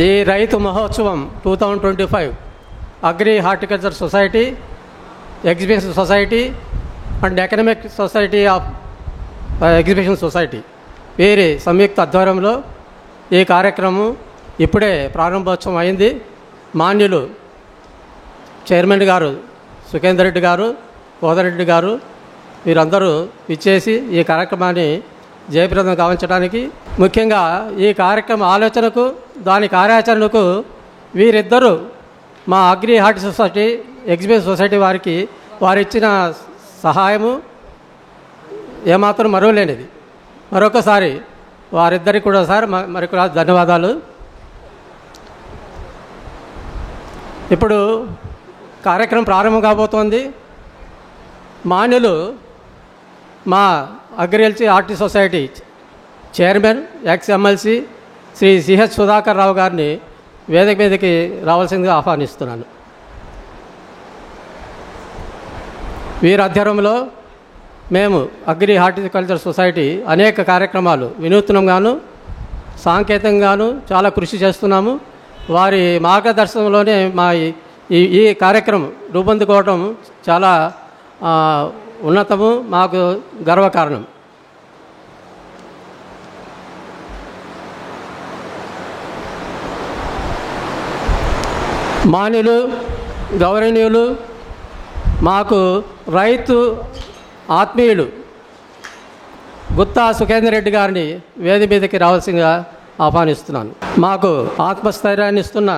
ఈ రైతు మహోత్సవం 2025 agri horticulture society, exhibition society and economic society of exhibition society వీరి సంయుక్త ఆధ్వర్యంలో ఈ కార్యక్రమం ఇప్పుడే ప్రారంభోత్సవం అయింది. మాన్యులు చైర్మన్ గారు సుఖేందర్ రెడ్డి గారు, కోదరెడ్డి గారు వీరందరూ ఇచ్చేసి ఈ కార్యక్రమాన్ని జయప్రదం గావించడానికి, ముఖ్యంగా ఈ కార్యక్రమ ఆలోచనకు దాని కార్యాచరణకు వీరిద్దరూ మా agri horti society, exhibition society వారికి వారిచ్చిన సహాయము ఏమాత్రం మరువలేనిది. మరొకసారి వారిద్దరికి కూడా సార్ మరికొన్ని ధన్యవాదాలు. ఇప్పుడు కార్యక్రమం ప్రారంభం కాబోతోంది. మాన్యులు మా agriculture horti society chairman ex MLC Shri CH Sudhakar Rao గారిని వేదిక మీదకి రావాల్సిందిగా ఆహ్వానిస్తున్నాను. వీరి ఆధ్వర్యంలో మేము అగ్రి హార్టికల్చర్ సొసైటీ అనేక కార్యక్రమాలు వినూత్నంగాను సాంకేతికంగాను చాలా కృషి చేస్తున్నాము. వారి మార్గదర్శనంలోనే మా ఈ కార్యక్రమం రూపొందుకోవడం చాలా ఉన్నతము, మాకు గర్వకారణం. మాన్యులు గౌరవనీయులు మాకు రైతు ఆత్మీయులు గుత్తా సుఖేందర్ రెడ్డి గారిని వేదిక మీదకి రావాల్సిందిగా ఆహ్వానిస్తున్నాను. మాకు ఆత్మస్థైర్యాన్ని ఇస్తున్న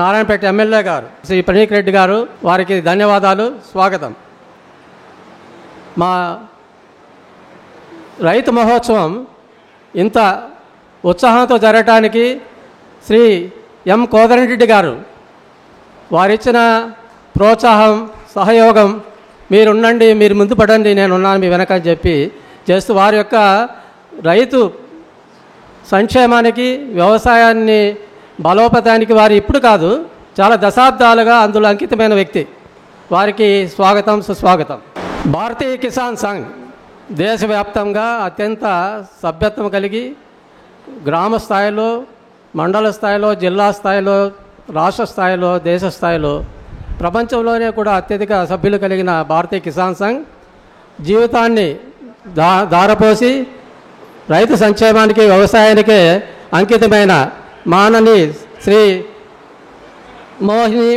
నారాయణపేట ఎమ్మెల్యే గారు శ్రీ ప్రణీక్ రెడ్డి గారు, వారికి ధన్యవాదాలు, స్వాగతం. మా రైతు మహోత్సవం ఇంత ఉత్సాహంతో జరగటానికి శ్రీ ఎం కోదరెడ్డి గారు వారిచ్చిన ప్రోత్సాహం, సహయోగం, మీరుండండి, మీరు ముందు పడండి, నేనున్నాను మీ వెనక అని చెప్పి చేస్తూ వారి యొక్క రైతు సంక్షేమానికి, వ్యవసాయాన్ని బలోపేతానికి వారు ఇప్పుడు కాదు చాలా దశాబ్దాలుగా అందులో అంకితమైన వ్యక్తి. వారికి స్వాగతం, సుస్వాగతం. భారతీయ కిసాన్ సంఘ్ దేశవ్యాప్తంగా అత్యంత సభ్యత్వం కలిగి గ్రామ స్థాయిలో, మండల స్థాయిలో, జిల్లా స్థాయిలో, రాష్ట్ర స్థాయిలో, దేశ స్థాయిలో, ప్రపంచంలోనే కూడా అత్యధిక సభ్యులు కలిగిన భారతీయ కిసాన్ సంఘ్ జీవితాన్ని ధారపోసి రైతు సంక్షేమానికి, వ్యవసాయానికే అంకితమైన మానని శ్రీ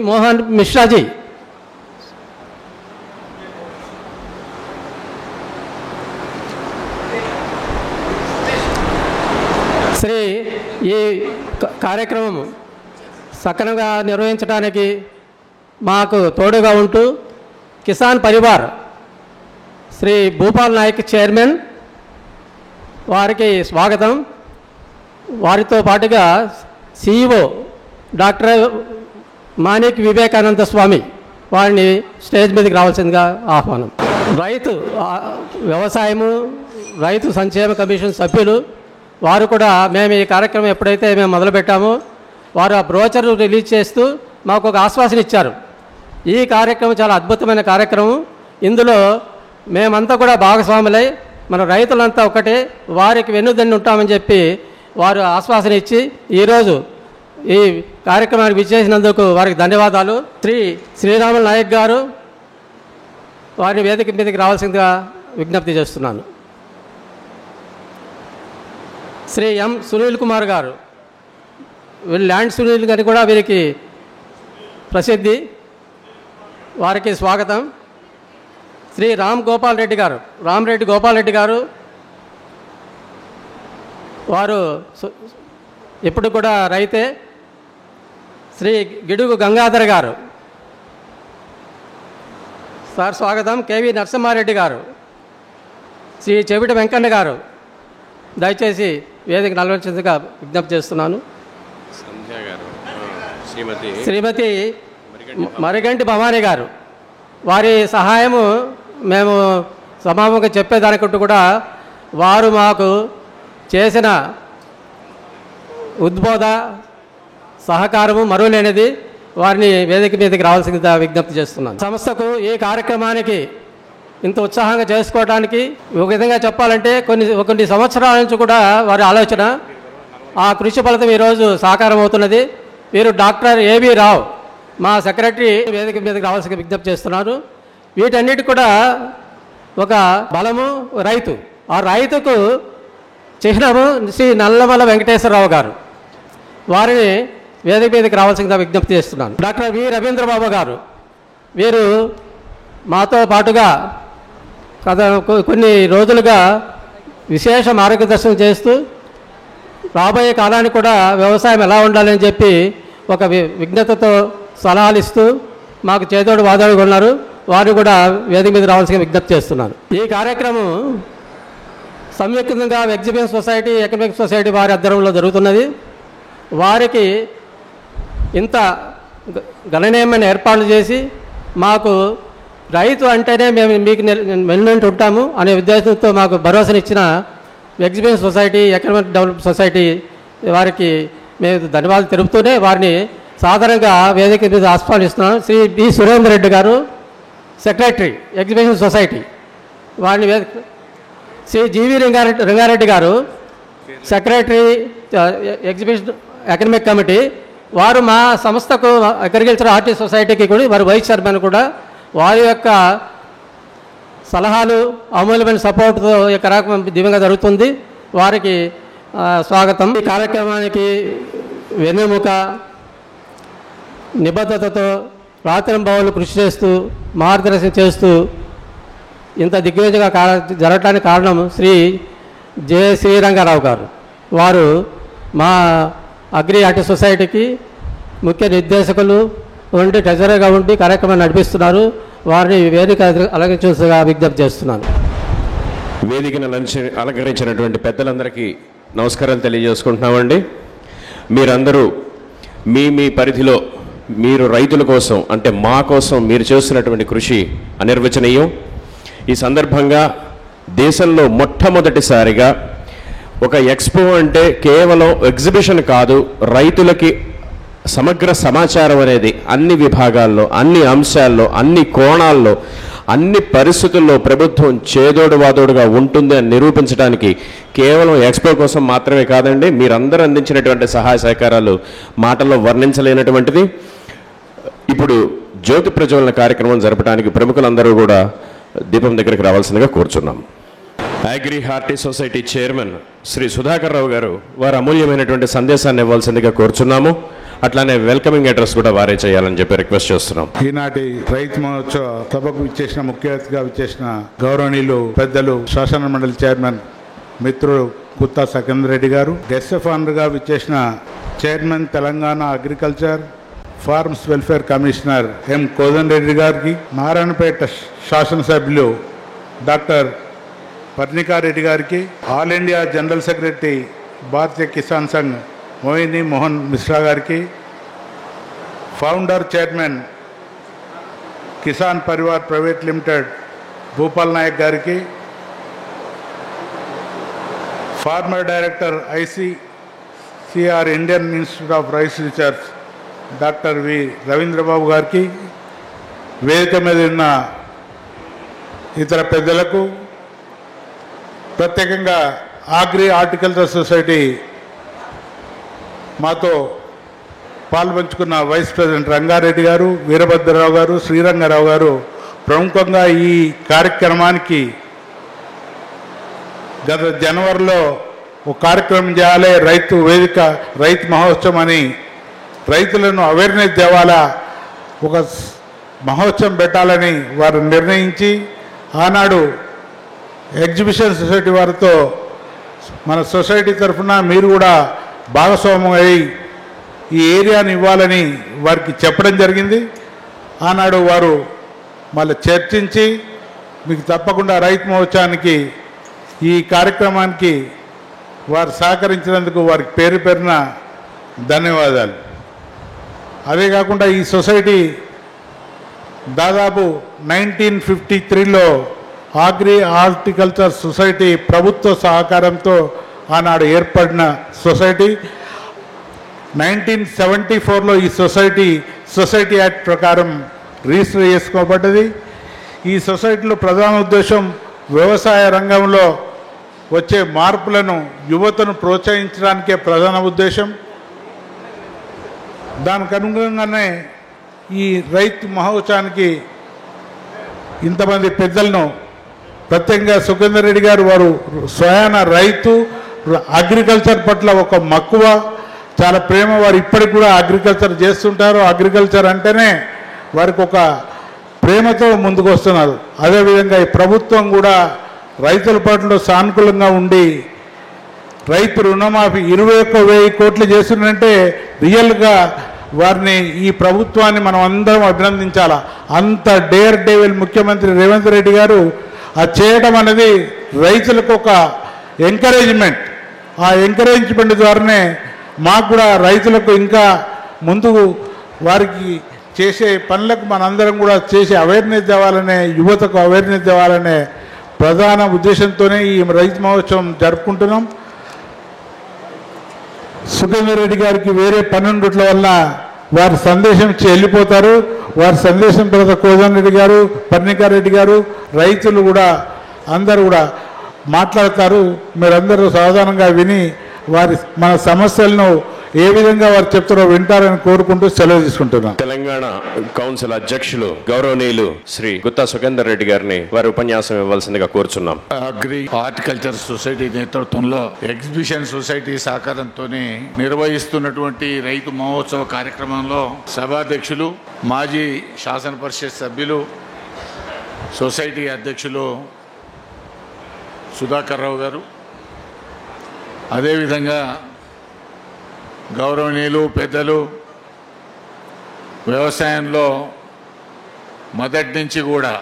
మోహన్ మిశ్రాజీ శ్రీ ఈ కార్యక్రమం సక్రమంగా నిర్వహించడానికి మాకు తోడుగా ఉంటూ కిసాన్ పరివార్ శ్రీ భూపాల్ నాయక్ చైర్మన్, వారికి స్వాగతం. వారితో పాటుగా సిఇఓ డాక్టర్ మాణిక్ వివేకానంద స్వామి వారిని స్టేజ్ మీదకి రావాల్సిందిగా ఆహ్వానం. రైతు వ్యవసాయము, రైతు సంక్షేమ కమిషన్ సభ్యులు వారు కూడా మేము ఈ కార్యక్రమం ఎప్పుడైతే మేము మొదలుపెట్టామో వారు ఆ బ్రోచర్ రిలీజ్ చేస్తూ మాకు ఒక ఆశ్వాసన ఇచ్చారు. ఈ కార్యక్రమం చాలా అద్భుతమైన కార్యక్రమం. ఇందులో మేమంతా కూడా భాగస్వాములై మన రైతులంతా ఒకటే, వారికి వెన్నుదన్ను ఉంటామని చెప్పి వారు ఆశ్వాసన ఇచ్చి ఈరోజు ఈ కార్యక్రమానికి విచ్చేసినందుకు వారికి ధన్యవాదాలు. శ్రీరాములు నాయక్ గారు వారిని వేదిక మీదకి రావాల్సిందిగా విజ్ఞప్తి చేస్తున్నాను. శ్రీ ఎం సునీల్ కుమార్ గారు, వీళ్ళు ల్యాండ్ సునీల్ గారి కూడా వీరికి ప్రసిద్ధి, వారికి స్వాగతం. శ్రీ రామరెడ్డి గోపాల్ రెడ్డి గారు వారు ఇప్పుడు కూడా రైతే. శ్రీ గిడుగు గంగాధర్ గారు సార్ స్వాగతం. కేవి నరసింహారెడ్డి గారు, శ్రీ చెవిటి వెంకన్న గారు దయచేసి వేదిక నిలవలసిందిగా విజ్ఞప్తి చేస్తున్నాను. శ్రీమతి మరిగంటి భవానీ గారు, వారి సహాయము మేము సమాపంగా చెప్పేదానికంటూ కూడా వారు మాకు చేసిన ఉద్బోధ సహకారము మరువలేనిది. వారిని వేదిక మీదకి రావాల్సిందిగా విజ్ఞప్తి చేస్తున్నాను. సంస్థకు ఈ కార్యక్రమానికి ఇంత ఉత్సాహంగా చేసుకోవడానికి ఒక విధంగా చెప్పాలంటే కొన్ని సంవత్సరాల నుంచి కూడా వారి ఆలోచన ఆ కృషి ఫలితం ఈరోజు సాకారం అవుతున్నది. వీరు డాక్టర్ ఏబి రావు మా సెక్రటరీ వేదిక మీదకి రావాల్సిన విజ్ఞప్తి చేస్తున్నారు. వీటన్నిటి కూడా ఒక బలము రైతు. ఆ రైతుకు చిహ్నము శ్రీ నల్లమల వెంకటేశ్వరరావు గారు. వారిని వేదిక మీదకి రావాల్సిందిగా విజ్ఞప్తి చేస్తున్నాను. డాక్టర్ వి రవీంద్రబాబు గారు, వీరు మాతో పాటుగా కొన్ని రోజులుగా విశేష మార్గదర్శనం చేస్తూ రాబోయే కాలానికి కూడా వ్యవసాయం ఎలా ఉండాలని చెప్పి ఒక విజ్ఞతతో సలహాలు ఇస్తూ మాకు చేదోడు వాదోడుగా ఉన్నారు. వారు కూడా వేదిక మీద రావాల్సిన విజ్ఞప్తి చేస్తున్నాను. ఈ కార్యక్రమం సంయుక్తంగా ఎగ్జిబిషన్ సొసైటీ, ఎకనామిక్ సొసైటీ వారి ఆధ్వర్యంలో జరుగుతున్నది. వారికి ఇంత గణనీయమైన ఏర్పాట్లు చేసి మాకు రైతు అంటేనే మేము మీకు వెన్నంటి ఉంటాము అనే ఉద్దేశంతో మాకు భరోసానిచ్చిన exhibition society, economic development society వారికి మేము ధన్యవాదాలు తెలుపుతూనే వారిని సాధారణంగా వేదిక మీద ఆస్వాదిస్తున్నాను. శ్రీ బి సురేందర్ రెడ్డి గారు, సెక్రటరీ ఎగ్జిబిషన్ సొసైటీ, వారిని శ్రీ జీవి రంగారెడ్డి గారు, సెక్రటరీ ఎగ్జిబిషన్ ఎకనామిక్ కమిటీ, వారు మా సంస్థకు అగ్రికల్చర్ ఆర్టిస్ట్ సొసైటీకి కూడా వారు వైస్ చైర్మన్ కూడా. వారి యొక్క సలహాలు అమూల్యమైన సపోర్టుతో ఈ కార్యక్రమం దివ్యంగా జరుగుతుంది. వారికి స్వాగతం. ఈ కార్యక్రమానికి వెన్నెముక నిబద్ధతతో రాత్రింబవళ్ళు కృషి చేస్తూ మార్గదర్శనం చేస్తూ ఇంత దిగ్విజయంగా జరగడానికి కారణం శ్రీ జె శ్రీరంగారావు గారు. వారు మా అగ్రి ఆర్టిస్ట్ సొసైటీకి ముఖ్య నిర్దేశకులు ఉండి ట్రెజరర్గా ఉండి కార్యక్రమాన్ని నడిపిస్తున్నారు. వారిని వేదిక అలంకరించగా విజ్ఞప్తి చేస్తున్నాను. వేదికను అలంకరించినటువంటి పెద్దలందరికీ నమస్కారాలు తెలియజేసుకుంటున్నామండి. మీరందరూ మీ మీ పరిధిలో మీరు రైతుల కోసం అంటే మా కోసం మీరు చేస్తున్నటువంటి కృషి అనిర్వచనీయం. ఈ సందర్భంగా దేశంలో మొట్టమొదటిసారిగా ఒక ఎక్స్పో అంటే కేవలం ఎగ్జిబిషన్ కాదు, రైతులకి సమగ్ర సమాచారం అనేది అన్ని విభాగాల్లో, అన్ని అంశాల్లో, అన్ని కోణాల్లో, అన్ని పరిస్థితుల్లో ప్రభుత్వం చేదోడు వాదోడుగా ఉంటుంది అని నిరూపించడానికి కేవలం ఎక్స్పో కోసం మాత్రమే కాదండి, మీరందరూ అందించినటువంటి సహాయ సహకారాలు మాటల్లో వర్ణించలేనటువంటిది. ఇప్పుడు జ్యోతి ప్రజ్వలన కార్యక్రమం జరపడానికి ప్రముఖులందరూ కూడా దీపం దగ్గరికి రావాల్సిందిగా కోరుచున్నాం. Agri artist society chairman Shri Sudhakar Rao గారు వారు అమూల్యమైనటువంటి సందేశాన్ని ఇవ్వాల్సిందిగా కోరుచున్నాము. అట్లానే వెల్కమింగ్ అడ్రస్ కూడా వారే చేయాలని చెప్పి రిక్వెస్ట్ చేస్తున్నాం. ఈనాటి రైతు మహోత్సవ సభకు విచ్చేసిన ముఖ్య అతిథిగా విచ్చేసిన గౌరవనీయులు పెద్దలు శాసన మండలి చైర్మన్ మిత్రుడు కుత్తా సకేంద్ర రెడ్డి గారు, గెస్ట్ ఆఫ్ ఆనర్గా విచ్చేసిన chairman Telangana agriculture farms welfare commissioner M Kodan Reddy గారికి, నారాయణపేట శాసనసభ్యులు డాక్టర్ పర్ణికారెడ్డి గారికి, all India general secretary Bharatiya Kisan Sangh Mohini Mohan Mishra గారికి, founder chairman Kisan Parivar private limited Bhupal Naik గారికి, former director ICCR Indian Institute of Rice Research doctor V Ravindrababu గారికి, వేదిక మీద ఉన్న ఇతర పెద్దలకు, ప్రత్యేకంగా అగ్రి హార్టికల్చర్ సొసైటీ మాతో పాల్పంచుకున్న వైస్ ప్రెసిడెంట్ రంగారెడ్డి గారు, వీరభద్రరావు గారు, శ్రీరంగారావు గారు ప్రముఖంగా ఈ కార్యక్రమానికి గత జనవరిలో ఒక కార్యక్రమం చేయాలి, రైతు వేదిక రైతు మహోత్సవం అని రైతులను అవేర్నెస్ తేవాలా, ఒక మహోత్సవం పెట్టాలని వారు నిర్ణయించి ఆనాడు ఎగ్జిబిషన్ సొసైటీ వారితో మన సొసైటీ తరఫున మీరు కూడా భాగస్వామ్యం అయి ఈ ఏరియాని ఇవ్వాలని వారికి చెప్పడం జరిగింది. ఆనాడు వారు మళ్ళీ చర్చించి మీకు తప్పకుండా రైతు మహోత్సవానికి ఈ కార్యక్రమానికి వారు సహకరించినందుకు వారికి పేరు పేరున ధన్యవాదాలు. అదే కాకుండా ఈ సొసైటీ దాదాపు 1953లో అగ్రి హార్టికల్చర్ సొసైటీ ప్రభుత్వ సహకారంతో ఆనాడు ఏర్పడిన సొసైటీ. 1974లో ఈ సొసైటీ యాక్ట్ ప్రకారం రిజిస్టర్ చేసుకోబడ్డది. ఈ సొసైటీలో ప్రధాన ఉద్దేశం వ్యవసాయ రంగంలో వచ్చే మార్పులను యువతను ప్రోత్సహించడానికే ప్రధాన ఉద్దేశం. దానికి అనుగుణంగానే ఈ రైతు మహోత్సవానికి ఇంతమంది పెద్దలను, ప్రత్యేకంగా సుఖేందర్ రెడ్డి గారు, వారు స్వయాన రైతు, అగ్రికల్చర్ పట్ల ఒక మక్కువ, చాలా ప్రేమ. వారు ఇప్పటికి కూడా అగ్రికల్చర్ చేస్తుంటారు. అగ్రికల్చర్ అంటేనే వారికి ఒక ప్రేమతో ముందుకు వస్తున్నారు. అదేవిధంగా ఈ ప్రభుత్వం కూడా రైతుల పట్ల సానుకూలంగా ఉండి రైతు రుణమాఫీ 21,000 కోట్లు చేస్తుందంటే రియల్గా వారిని, ఈ ప్రభుత్వాన్ని మనం అందరం అభినందించాలా. అంత డేర్ డేవిల్ ముఖ్యమంత్రి రేవంత్ రెడ్డి గారు అది చేయడం అనేది రైతులకు ఒక ఎంకరేజ్మెంట్. ఆ ఎంకరేజ్మెంట్ ద్వారానే మాకు కూడా రైతులకు ఇంకా ముందుకు వారికి చేసే పనులకు మనందరం కూడా చేసే అవేర్నెస్ తేవాలనే, యువతకు అవేర్నెస్ తేవాలనే ప్రధాన ఉద్దేశంతోనే ఈ రైతు మహోత్సవం జరుపుకుంటున్నాం. సుఖేందర్ రెడ్డి గారికి వేరే పనుండుట్ల వల్ల వారి సందేశం ఇచ్చి వెళ్ళిపోతారు. వారి సందేశం తర్వాత కోదండరెడ్డి గారు, పర్ణికారెడ్డి గారు, రైతులు కూడా అందరూ కూడా మాట్లాడతారు. మీరందరూ సాధారణంగా విని వారి మన సమస్యలను ఏ విధంగా వారు చెప్తారో వింటారని కోరుకుంటూ సెలవు తీసుకుంటున్నాం. తెలంగాణ కౌన్సిల్ అధ్యక్షులు గౌరవనీయులు శ్రీ గుత్తా సుఖేందర్ రెడ్డి గారిని వారి ఉపన్యాసం ఇవ్వాల్సిందిగా కోరుచున్నాం. అగ్రి హార్టికల్చర్ సొసైటీ నేతృత్వంలో ఎగ్జిబిషన్ సొసైటీ సహకారంతో నిర్వహిస్తున్నటువంటి రైతు మహోత్సవ కార్యక్రమంలో సభాధ్యక్షులు, మాజీ శాసన పరిషత్ సభ్యులు, సొసైటీ అధ్యక్షులు సుధాకర్ రావు గారు, అదేవిధంగా గౌరవనీయులు పెద్దలు, వ్యవసాయంలో మొదటి నుంచి కూడా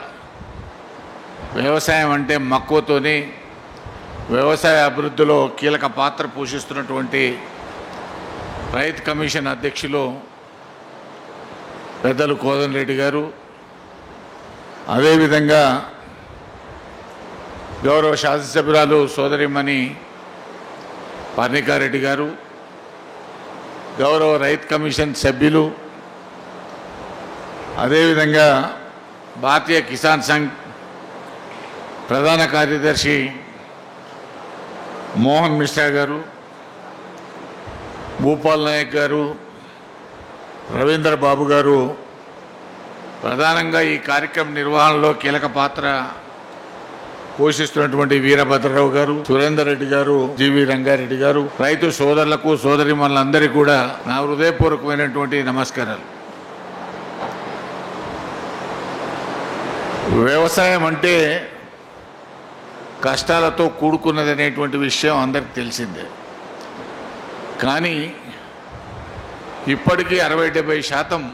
వ్యవసాయం అంటే మక్కువతోని వ్యవసాయ అభివృద్ధిలో కీలక పాత్ర పోషిస్తున్నటువంటి రైతు కమిషన్ అధ్యక్షులు పెద్దలు కోదండరెడ్డి గారు, అదేవిధంగా గౌరవ శాసనసభ్యురాలు సోదరిమణి పర్ణికారెడ్డి గారు, గౌరవ రైతు కమిషన్ సభ్యులు, అదేవిధంగా భారతీయ కిసాన్ సంఘ్ ప్రధాన కార్యదర్శి మోహన్ మిశ్రా గారు, భూపాల్ నాయక్ గారు, రవీంద్ర బాబు గారు, ప్రధానంగా ఈ కార్యక్రమ నిర్వహణలో కీలక పాత్ర పోషిస్తున్నటువంటి వీరభద్రరావు గారు, సురేందర్ రెడ్డి గారు, జీవి రంగారెడ్డి గారు, రైతు సోదరులకు సోదరిమణులందరికీ కూడా నా హృదయపూర్వకమైనటువంటి నమస్కారాలు. వ్యవసాయం అంటే కష్టాలతో కూడుకున్నది అనేటువంటి విషయం అందరికి తెలిసిందే. కానీ ఇప్పటికీ 60-70%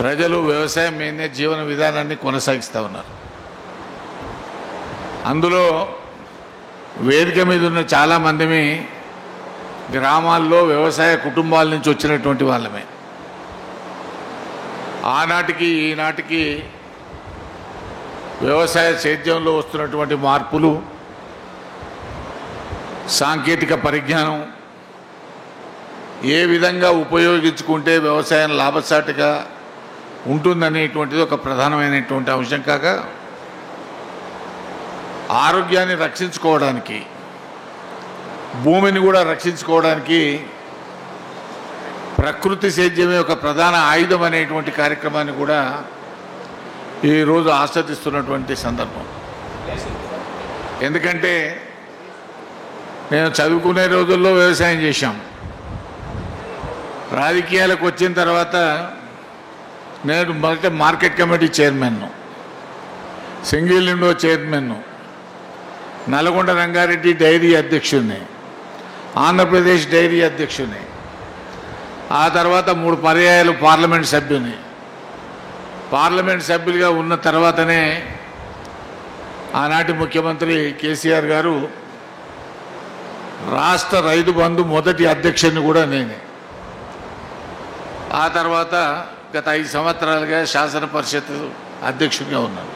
ప్రజలు వ్యవసాయం మీదనే జీవన విధానాన్ని కొనసాగిస్తూ ఉన్నారు. అందులో వేదిక మీద ఉన్న చాలామందిమి గ్రామాల్లో వ్యవసాయ కుటుంబాల నుంచి వచ్చినటువంటి వాళ్ళమే. ఆనాటికి ఈనాటికి వ్యవసాయ సేద్యంలో వస్తున్నటువంటి మార్పులు, సాంకేతిక పరిజ్ఞానం, ఏ విధంగా ఉపయోగించుకుంటే వ్యవసాయం లాభసాటిగా ఉంటుందనేటువంటిది ఒక ప్రధానమైనటువంటి అంశం కాక, ఆరోగ్యాన్ని రక్షించుకోవడానికి, భూమిని కూడా రక్షించుకోవడానికి ప్రకృతి సేద్యమే ఒక ప్రధాన ఆయుధం అనేటువంటి కార్యక్రమాన్ని కూడా ఈరోజు ఆస్వాదిస్తున్నటువంటి సందర్భం. ఎందుకంటే నేను చదువుకునే రోజుల్లో వ్యవసాయం చేశాం. రాజకీయాలకు వచ్చిన తర్వాత నేను మొదట మార్కెట్ కమిటీ చైర్మన్ను, సింగిల్ విండో చైర్మన్ను, నల్గొండ రంగారెడ్డి డైరీ అధ్యక్షుడిని, ఆంధ్రప్రదేశ్ డైరీ అధ్యక్షుడిని, ఆ తర్వాత 3 పర్యాయాలు పార్లమెంట్ సభ్యుని. పార్లమెంట్ సభ్యులుగా ఉన్న తర్వాతనే ఆనాటి ముఖ్యమంత్రి కేసీఆర్ గారు రాష్ట్ర రైతు బంధు మొదటి అధ్యక్షుడిని కూడా నేనే. ఆ తర్వాత గత 5 సంవత్సరాలుగా శాసన పరిషత్ అధ్యక్షుడిగా ఉన్నాను.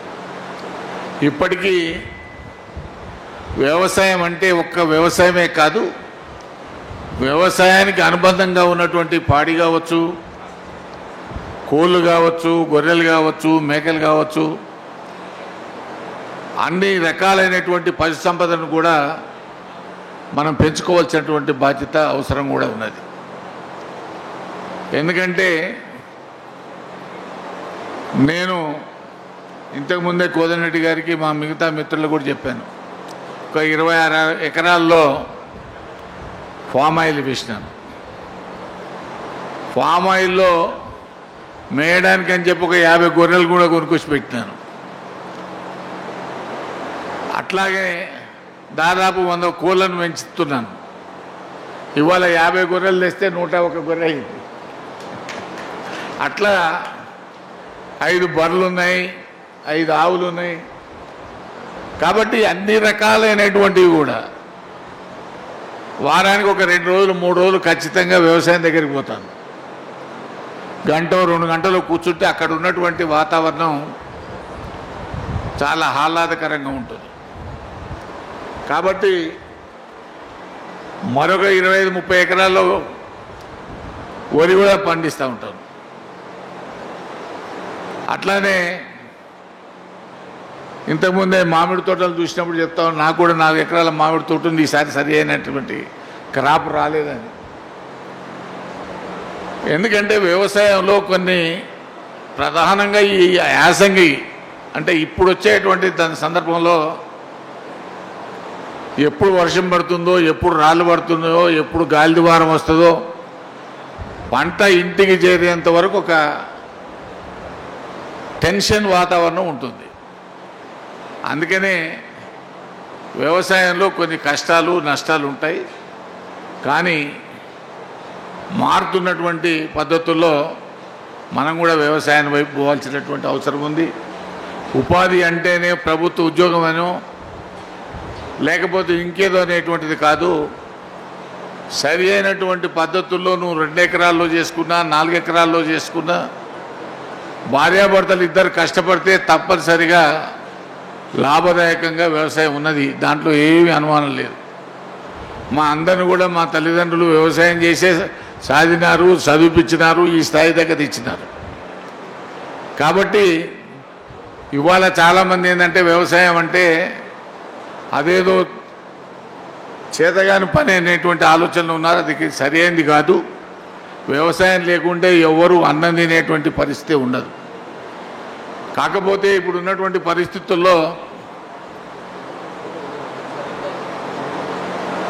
ఇప్పటికీ వ్యవసాయం అంటే ఒక్క వ్యవసాయమే కాదు, వ్యవసాయానికి అనుబంధంగా ఉన్నటువంటి పాడి కావచ్చు, కోళ్ళు కావచ్చు, గొర్రెలు కావచ్చు, మేకలు కావచ్చు, అన్ని రకాలైనటువంటి పశు సంపదను కూడా మనం పెంచుకోవాల్సినటువంటి బాధ్యత అవసరం కూడా ఉన్నది. ఎందుకంటే నేను ఇంతకుముందే కోదండరెడ్డి గారికి మా మిగతా మిత్రులు కూడా చెప్పాను, ఒక 26 ఎకరాల్లో ఫామ్ ఆయిల్ వేసినాను. ఫామ్ ఆయిల్లో మేయడానికి అని చెప్పి ఒక 50 గొర్రెలు కూడా కొనుక్కొచ్చి పెట్టినాను. అట్లాగే దాదాపు 100 కోళ్ళను పెంచుతున్నాను. ఇవాళ 50 గొర్రెలు తెస్తే 101 గొర్రె అయింది. అట్లా 5 బర్రెలు ఉన్నాయి, 5 ఆవులు ఉన్నాయి. కాబట్టి అన్ని రకాలైనటువంటివి కూడా వారానికి ఒక 2 రోజులు 3 రోజులు ఖచ్చితంగా వ్యవసాయం దగ్గరికి పోతాను. గంట 2 గంటలు కూర్చుంటే అక్కడ ఉన్నటువంటి వాతావరణం చాలా ఆహ్లాదకరంగా ఉంటుంది. కాబట్టి మరొక 25-30 ఎకరాల్లో వరి కూడా పండిస్తూ ఉంటాను. అట్లానే ఇంతకుముందే మామిడి తోటలు చూసినప్పుడు చెప్తాను, నాకు కూడా 4 ఎకరాల మామిడి తోట ఉంది. ఈసారి సరి అయినటువంటి క్రాప్ రాలేదని. ఎందుకంటే వ్యవసాయంలో కొన్ని ప్రధానంగా ఈ యాసంగి అంటే ఇప్పుడు వచ్చేటువంటి దాని సందర్భంలో ఎప్పుడు వర్షం పడుతుందో, ఎప్పుడు రాళ్ళు పడుతుందో, ఎప్పుడు గాలి దుమారం వస్తుందో, పంట ఇంటికి చేరేంత వరకు ఒక టెన్షన్ వాతావరణం ఉంటుంది. అందుకనే వ్యవసాయంలో కొన్ని కష్టాలు నష్టాలు ఉంటాయి. కానీ మారుతున్నటువంటి పద్ధతుల్లో మనం కూడా వ్యవసాయం వైపు పోవాల్సినటువంటి అవసరం ఉంది. ఉపాధి అంటేనే ప్రభుత్వ ఉద్యోగమనో లేకపోతే ఇంకేదో అనేటువంటిది కాదు. సరి అయినటువంటి పద్ధతుల్లో నువ్వు 2 ఎకరాల్లో చేసుకున్నా, 4 ఎకరాల్లో చేసుకున్నా, భార్యాభర్తలు ఇద్దరు కష్టపడితే తప్పనిసరిగా లాభదాయకంగా వ్యవసాయం ఉన్నది. దాంట్లో ఏమీ అనుమానం లేదు. మా అందరిని కూడా మా తల్లిదండ్రులు వ్యవసాయం చేసే సాధినారు, చదివిపించినారు, ఈ స్థాయి దగ్గర తెచ్చినారు. కాబట్టి ఇవాళ చాలామంది ఏంటంటే వ్యవసాయం అంటే అదేదో చేతగాని పని అనేటువంటి ఆలోచనలు ఉన్నారు. అది సరి అయింది కాదు. వ్యవసాయం లేకుంటే ఎవరు అన్నం తినేటువంటి పరిస్థితి ఉండదు. కాకపోతే ఇప్పుడు ఉన్నటువంటి పరిస్థితుల్లో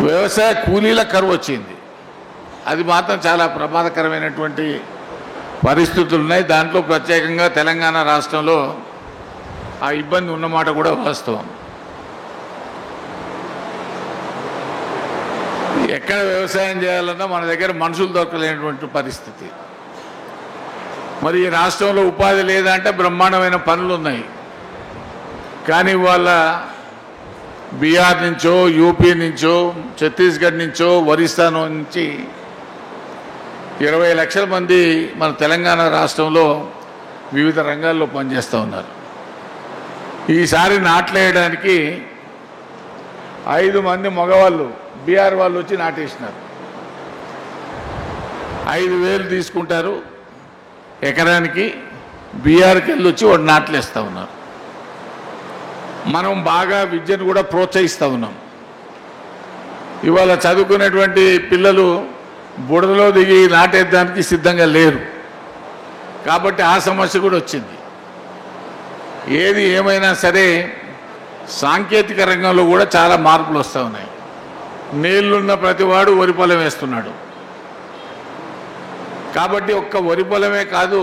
వ్యవసాయ కూలీల కరువు వచ్చింది. అది మాత్రం చాలా ప్రమాదకరమైనటువంటి పరిస్థితులు ఉన్నాయి. దాంట్లో ప్రత్యేకంగా తెలంగాణ రాష్ట్రంలో ఆ ఇబ్బంది ఉన్నమాట కూడా వాస్తవం. ఎక్కడ వ్యవసాయం చేయాలన్నా మన దగ్గర మనుషులు దొరకలేనటువంటి పరిస్థితి. మరి ఈ రాష్ట్రంలో ఉపాధి లేదంటే బ్రహ్మాండమైన పనులు ఉన్నాయి. కానీ వాళ్ళ బీహార్ నుంచో, యూపీ నుంచో, ఛత్తీస్గఢ్ నుంచో, ఒరిస్సా నుంచి 20 లక్షల మంది మన తెలంగాణ రాష్ట్రంలో వివిధ రంగాల్లో పనిచేస్తూ ఉన్నారు. ఈసారి నాట్లేయడానికి 5 మంది మగవాళ్ళు బీహార్ వాళ్ళు వచ్చి నాటేసినారు. 5,000 తీసుకుంటారు ఎకరానికి. బీహార్కి వెళ్ళి వచ్చి వాడు నాట్లేస్తూ ఉన్నారు. మనం బాగా విద్యను కూడా ప్రోత్సహిస్తూ ఉన్నాం. ఇవాళ చదువుకునేటువంటి పిల్లలు బుడదలో దిగి నాటేయడానికి సిద్ధంగా లేరు. కాబట్టి ఆ సమస్య కూడా వచ్చింది. ఏది ఏమైనా సరే సాంకేతిక రంగంలో కూడా చాలా మార్పులు వస్తూ ఉన్నాయి. నీళ్లున్న ప్రతివాడు వరి పొలం వేస్తున్నాడు. కాబట్టి ఒక్క వరి పొలమే కాదు,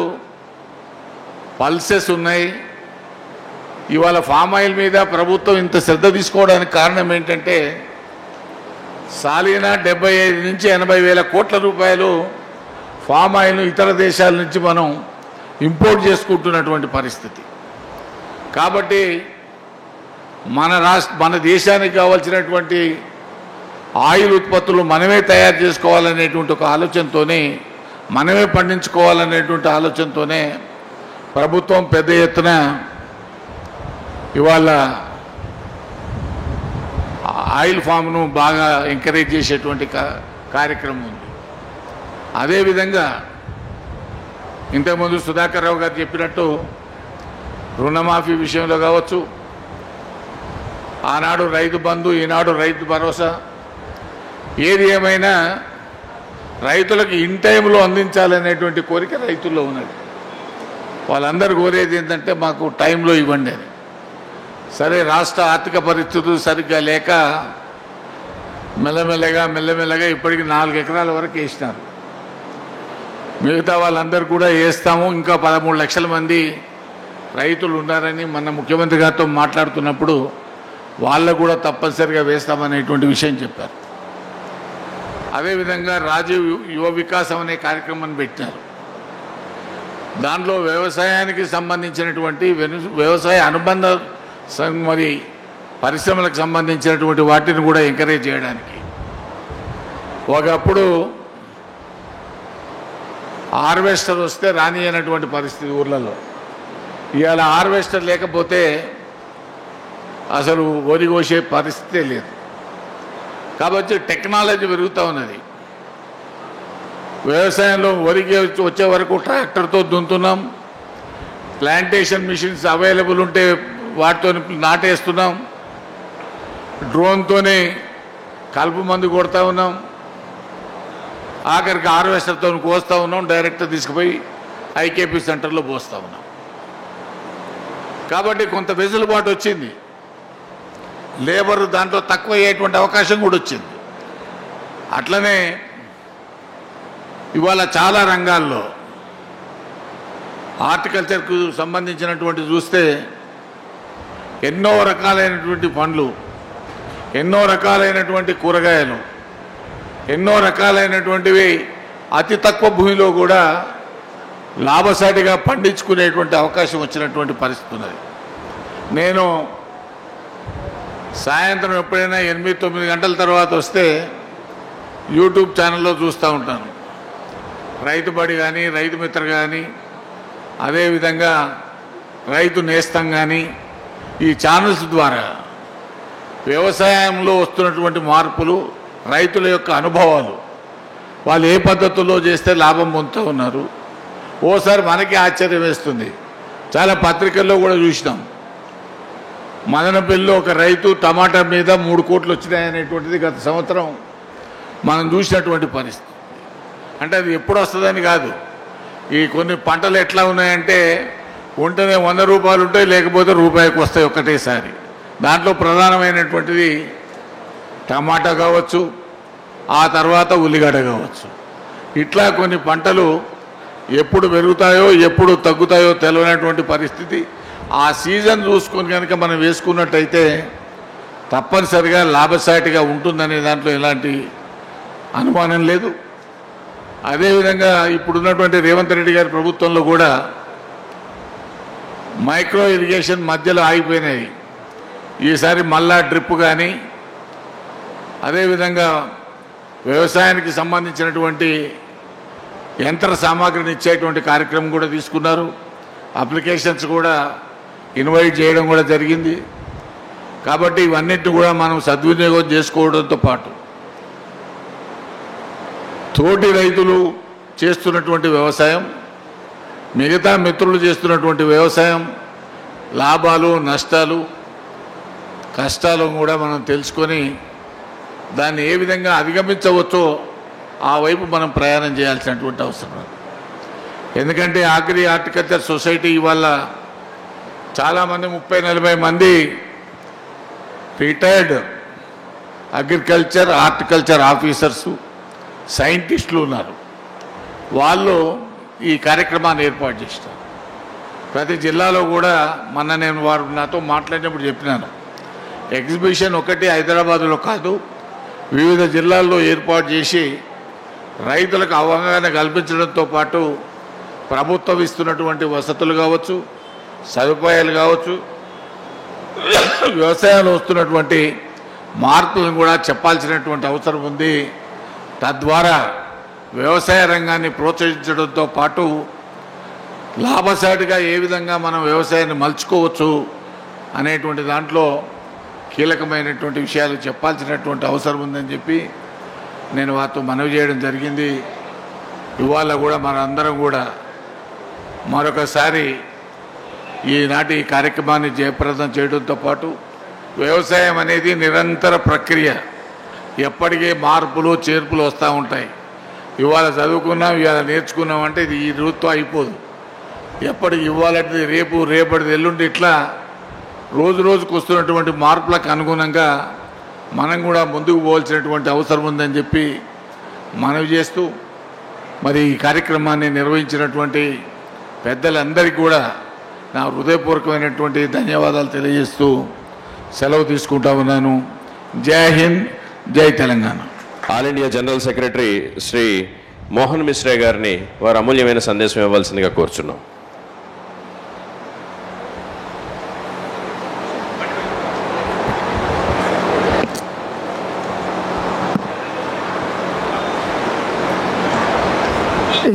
పల్సెస్ ఉన్నాయి. ఇవాళ ఫామ్ ఆయిల్ మీద ప్రభుత్వం ఇంత శ్రద్ధ తీసుకోవడానికి కారణం ఏంటంటే సాలీనా 75 నుంచి 80 వేల కోట్ల రూపాయలు ఫామ్ ఆయిల్ను ఇతర దేశాల నుంచి మనం ఇంపోర్ట్ చేసుకుంటున్నటువంటి పరిస్థితి. కాబట్టి మన దేశానికి కావాల్సినటువంటి ఆయిల్ ఉత్పత్తులు మనమే తయారు చేసుకోవాలనేటువంటి ఒక ఆలోచనతోనే, మనమే పండించుకోవాలనేటువంటి ఆలోచనతోనే ప్రభుత్వం పెద్ద ఎత్తున ఇవాళ ఆయిల్ ఫామ్ను బాగా ఎంకరేజ్ చేసేటువంటి కార్యక్రమం ఉంది. అదేవిధంగా ఇంతకుముందు సుధాకర్ రావు గారు చెప్పినట్టు రుణమాఫీ విషయంలో కావచ్చు, ఆనాడు రైతు బంధు, ఈనాడు రైతు భరోసా. ఏది ఏమైనా రైతులకు ఇన్ టైంలో అందించాలనేటువంటి కోరిక రైతుల్లో ఉన్నది. వాళ్ళందరూ కోరేది ఏంటంటే మాకు టైంలో ఇవ్వండి అని. సరే, రాష్ట్ర ఆర్థిక పరిస్థితులు సరిగ్గా లేక మెల్లమెల్లగా ఇప్పటికి 4 ఎకరాల వరకు వేసినారు. మిగతా వాళ్ళందరూ కూడా వేస్తాము. ఇంకా 13 లక్షల మంది రైతులు ఉన్నారని మన ముఖ్యమంత్రి గారితో మాట్లాడుతున్నప్పుడు వాళ్ళకు కూడా తప్పనిసరిగా వేస్తామనేటువంటి విషయం చెప్పారు. అదేవిధంగా రాజీవ్ యువ వికాసం అనే కార్యక్రమాన్ని పెట్టినారు. దాంట్లో వ్యవసాయానికి సంబంధించినటువంటి వ్యవసాయ అనుబంధ మరి పరిశ్రమలకు సంబంధించినటువంటి వాటిని కూడా ఎంకరేజ్ చేయడానికి. ఒకప్పుడు హార్వెస్టర్ వస్తే రాని అయినటువంటి పరిస్థితి ఊర్లలో. ఇవాళ హార్వెస్టర్ లేకపోతే అసలు వరి కోసే పరిస్థితే లేదు. కాబట్టి టెక్నాలజీ పెరుగుతూ ఉన్నది. వ్యవసాయంలో వరికి వచ్చే వరకు ట్రాక్టర్తో దున్నుతున్నాం. ప్లాంటేషన్ మిషన్స్ అవైలబుల్ ఉంటే వాటితో నాటేస్తున్నాం. డ్రోన్తోనే కలుపు మందు కొడతా ఉన్నాం. ఆఖరికి హార్వెస్టర్తో కోస్తూ ఉన్నాం. డైరెక్ట్ తీసుకుపోయి ఐకేపీ సెంటర్లో పోస్తూ ఉన్నాం. కాబట్టి కొంత వెసులుబాటు వచ్చింది. లేబర్ దాంట్లో తక్కువ అయ్యేటువంటి అవకాశం కూడా వచ్చింది. అట్లనే ఇవాళ చాలా రంగాల్లో హార్టికల్చర్కు సంబంధించినటువంటి చూస్తే ఎన్నో రకాలైనటువంటి పండ్లు, ఎన్నో రకాలైనటువంటి కూరగాయలు, ఎన్నో రకాలైనటువంటివి అతి తక్కువ భూమిలో కూడా లాభసాటిగా పండించుకునేటువంటి అవకాశం వచ్చినటువంటి పరిస్థితి ఉన్నది. నేను సాయంత్రం ఎప్పుడైనా 8-9 గంటల తర్వాత వస్తే యూట్యూబ్ ఛానల్లో చూస్తూ ఉంటాను. రైతు బడి కానీ, రైతు మిత్ర కానీ, అదేవిధంగా రైతు నేస్తం కానీ, ఈ ఛానల్స్ ద్వారా వ్యవసాయంలో వస్తున్నటువంటి మార్పులు, రైతుల యొక్క అనుభవాలు, వాళ్ళు ఏ పద్ధతుల్లో చేస్తే లాభం పొందుతూ ఉన్నారు. ఓసారి మనకి ఆశ్చర్యం వేస్తుంది. చాలా పత్రికల్లో కూడా చూసినాం. మదనపల్లిలో ఒక రైతు టమాటా మీద 3 కోట్లు వచ్చినాయనేటువంటిది గత సంవత్సరం మనం చూసినటువంటి పరిస్థితి. అంటే అది ఎప్పుడు వస్తుందని కాదు. ఈ కొన్ని పంటలు ఎట్లా ఉన్నాయంటే ఉంటేనే 100 రూపాయలు ఉంటాయి, లేకపోతే రూపాయికి వస్తాయి ఒక్కటేసారి. దాంట్లో ప్రధానమైనటువంటిది టమాటా కావచ్చు, ఆ తర్వాత ఉల్లిగడ్డ కావచ్చు. ఇట్లా కొన్ని పంటలు ఎప్పుడు పెరుగుతాయో ఎప్పుడు తగ్గుతాయో తెలియనటువంటి పరిస్థితి. ఆ సీజన్ చూసుకొని కనుక మనం వేసుకున్నట్టయితే తప్పనిసరిగా లాభసాటిగా ఉంటుందనే దాంట్లో ఎలాంటి అనుమానం లేదు. అదేవిధంగా ఇప్పుడున్నటువంటి రేవంత్ రెడ్డి గారి ప్రభుత్వంలో కూడా మైక్రో ఇరిగేషన్ మధ్యలో ఆగిపోయినాయి. ఈసారి మళ్ళా డ్రిప్ కానీ, అదేవిధంగా వ్యవసాయానికి సంబంధించినటువంటి యంత్ర సామాగ్రిని ఇచ్చేటువంటి కార్యక్రమం కూడా తీసుకున్నారు. అప్లికేషన్స్ కూడా ఇన్వైట్ చేయడం కూడా జరిగింది. కాబట్టి ఇవన్నిటిని కూడా మనం సద్వినియోగం చేసుకోవడంతో పాటు తోటి రైతులు చేస్తున్నటువంటి వ్యవసాయం, మిగతా మిత్రులు చేస్తున్నటువంటి వ్యవసాయం, లాభాలు, నష్టాలు, కష్టాలు కూడా మనం తెలుసుకొని దాన్ని ఏ విధంగా అధిగమించవచ్చో ఆ వైపు మనం ప్రయాణం చేయాల్సినటువంటి అవసరం. ఎందుకంటే హార్టికల్చర్ సొసైటీ ఇవాళ చాలామంది 30-40 మంది రిటైర్డ్ అగ్రికల్చర్, హార్టికల్చర్ ఆఫీసర్సు, సైంటిస్టులు ఉన్నారు. వాళ్ళు ఈ కార్యక్రమాన్ని ఏర్పాటు చేస్తారు. ప్రతి జిల్లాలో కూడా నేను వారు నాతో మాట్లాడినప్పుడు చెప్పినాను, ఎగ్జిబిషన్ ఒకటి హైదరాబాదులో కాదు, వివిధ జిల్లాల్లో ఏర్పాటు చేసి రైతులకు అవగాహన కల్పించడంతో పాటు ప్రభుత్వం ఇస్తున్నటువంటి వసతులు కావచ్చు, సదుపాయాలు కావచ్చు, వ్యవసాయంలో వస్తున్నటువంటి మార్పులను కూడా చెప్పాల్సినటువంటి అవసరం ఉంది. తద్వారా వ్యవసాయ రంగాన్ని ప్రోత్సహించడంతో పాటు లాభసాటిగా ఏ విధంగా మనం వ్యవసాయాన్ని మలుచుకోవచ్చు అనేటువంటి దాంట్లో కీలకమైనటువంటి విషయాలు చెప్పాల్సినటువంటి అవసరం ఉందని చెప్పి నేను వారితో మనవి చేయడం జరిగింది. ఇవాళ కూడా మనందరం కూడా మరొకసారి ఈనాటి కార్యక్రమాన్ని జయప్రదం చేయడంతో పాటు వ్యవసాయం అనేది నిరంతర ప్రక్రియ, ఎప్పటికీ మార్పులు చేర్పులు వస్తూ ఉంటాయి. ఇవాళ చదువుకున్నాం, ఇవాళ నేర్చుకున్నాం అంటే ఇది ఈ రోజుతో అయిపోదు. ఎప్పటికి ఇవ్వాలంటే రేపు, రేపటిది ఎల్లుండి, ఇట్లా రోజు రోజుకు వస్తున్నటువంటి మార్పులకు అనుగుణంగా మనం కూడా ముందుకు పోవాల్సినటువంటి అవసరం ఉందని చెప్పి మనవి చేస్తూ, మరి ఈ కార్యక్రమాన్ని నిర్వహించినటువంటి పెద్దలందరికీ కూడా నా హృదయపూర్వకమైనటువంటి ధన్యవాదాలు తెలియజేస్తూ సెలవు తీసుకుంటా ఉన్నాను. జై హింద్, జై Telangana. All India general secretary Shri Mohan Mishra గారిని వారు అమూల్యమైన సందేశం ఇవ్వాల్సిందిగా కోరుచున్నాం.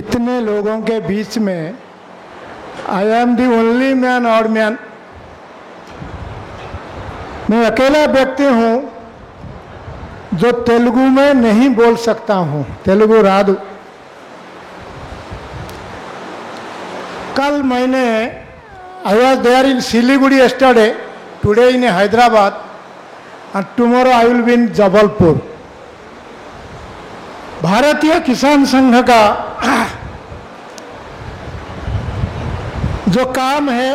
इतने लोगों के बीच में I am the only man और मैन, मैं अकेला व्यक्ति हूँ जो तेलुगु में नहीं बोल सकता हूँ, तेलुगु रादु। कल मैंने I was there in Siliguri yesterday, today in Hyderabad, and tomorrow I will be in Jabalpur. Bharatiya Kisan Sangh का जो काम है,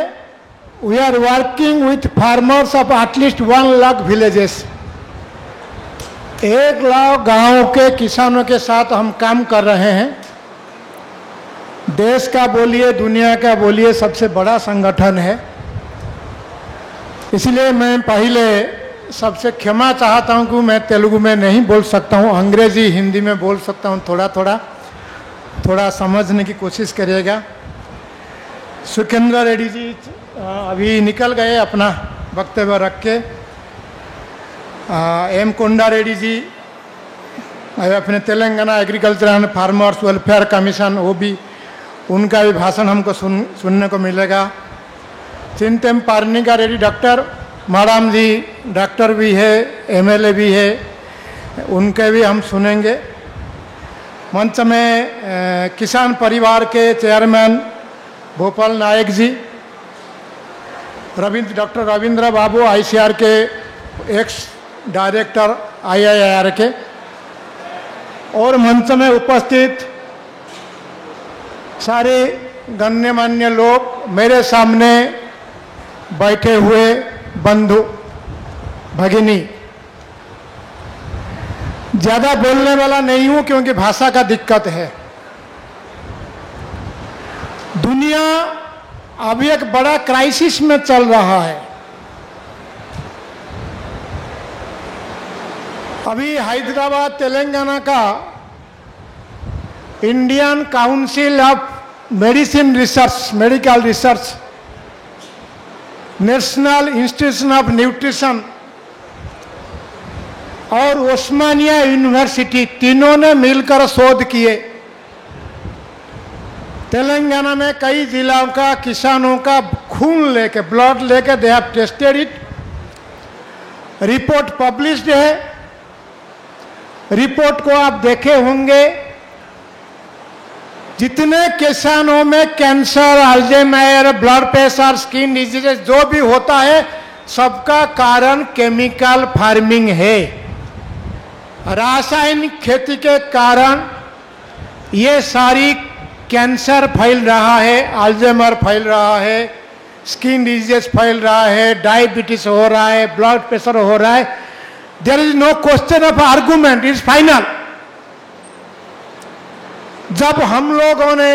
we are working with farmers of at least 1 lakh villages. 1 lakh गांवों के किसानों के साथ हम काम कर रहे हैं। देश का बोलिए, दुनिया का बोलिए, सबसे बड़ा संगठन है। इसलिए मैं पहले सबसे क्षमा चाहता हूं कि मैं तेलुगु में नहीं बोल सकता हूं, अंग्रेजी हिंदी में बोल सकता हूं। थोड़ा समझने की कोशिश करिएगा। सुखेंद्र रेड्डी जी अभी निकल गए अपना वक्तव्य रख के। एम कोंडा रेड्डी जी अपने Telangana agriculture and farmers welfare commission, वो भी उनका भी भाषण हमको सुनने को मिलेगा। चिंतम पार्निका रेड्डी डॉक्टर मैडम जी डॉक्टर भी है, एमएलए भी है, उनके भी हम सुनेंगे। मंच में किसान परिवार के चेयरमैन भोपाल नायक जी, डॉक्टर रविंद्र बाबू आईसीआर के एक्स डायरेक्टर आईआईआर के, और मंच में उपस्थित सारे गण्यमान्य लोग, मेरे सामने बैठे हुए बंधु भगिनी। ज़्यादा बोलने वाला नहीं हूं क्योंकि भाषा का दिक्कत है। दुनिया अभी एक बड़ा क्राइसिस में चल रहा है। अभी हैदराबाद तेलंगाना का Indian council of medicine research, medical research, national institution of nutrition और ओस्मानिया यूनिवर्सिटी, तीनों ने मिलकर शोध किए। तेलंगाना में कई जिलों का किसानों का खून लेके, ब्लड लेके they have tested it. Report published है। रिपोर्ट को आप देखे होंगे। जितने किसानों में cancer, Alzheimer, blood pressure, skin disease जो भी होता है, सबका कारण केमिकल फार्मिंग है। रासायनिक खेती के कारण ये सारी कैंसर फैल रहा है, अल्जाइमर फैल रहा है, स्किन डिजीज फैल रहा है, डायबिटीज हो रहा है, ब्लड प्रेशर हो रहा है। There is no question of argument, is final. जब हम लोगों ने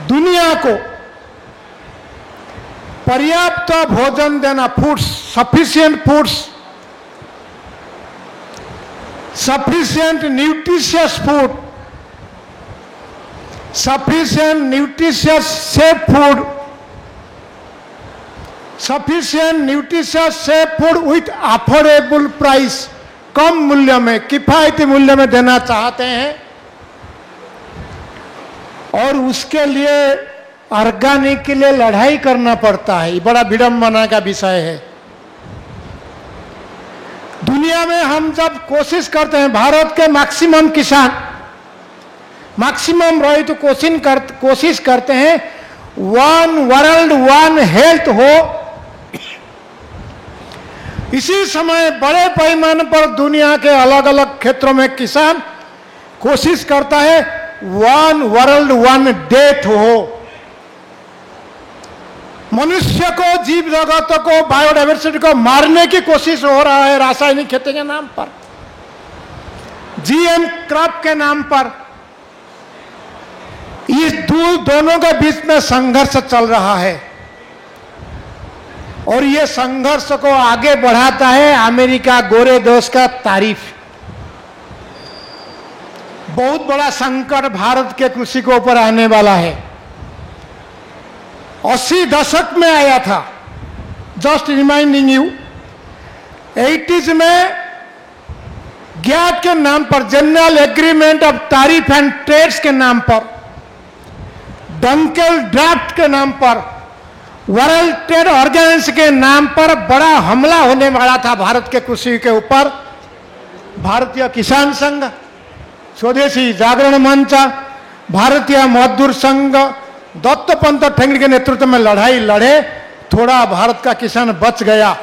दुनिया को पर्याप्त भोजन देना, foods, sufficient foods, sufficient nutritious food, sufficient nutritious safe food, sufficient nutritious safe food with affordable price, कम मूल्य में, किफायती मूल्य में देना चाहते हैं। और उसके लिए ऑर्गेनिक के लिए लड़ाई करना पड़ता है। ये बड़ा विडंबना का विषय है। दुनिया में हम जब कोशिश करते हैं, भारत के मैक्सिमम किसान, मैक्सिमम रही तो कोशिश करते हैं वन वर्ल्ड वन हेल्थ हो, इसी समय बड़े पैमाने पर दुनिया के अलग अलग क्षेत्रों में किसान कोशिश करता है वन वर्ल्ड वन डेथ हो, मनुष्य को, जीव जगत को, बायोडाइवर्सिटी को मारने की कोशिश हो रहा है रासायनिक खेती के नाम पर, जीएम क्रॉप के नाम पर। इस दोनों के बीच में संघर्ष चल रहा है और ये संघर्ष को आगे बढ़ाता है अमेरिका गोरे देश का तारीफ। बहुत बड़ा संकट भारत के कृषि के ऊपर आने वाला है। 80 दशक में आया था, जस्ट रिमाइंडिंग यू, 80s में गैट के नाम पर, general agreement of tariff and trades के नाम पर, डंकेल ड्राफ्ट के नाम पर, वर्ल्ड ट्रेड ऑर्गेनाइजेशन के नाम पर बड़ा हमला होने वाला था भारत के कृषि के ऊपर। भारतीय किसान संघ, स्वदेशी जागरण मंच, भारतीय मजदूर संघ, दत्तोपंत ठेंगड़ी के नेतृत्व में लड़ाई लड़े, थोड़ा भारत का किसान बच गया।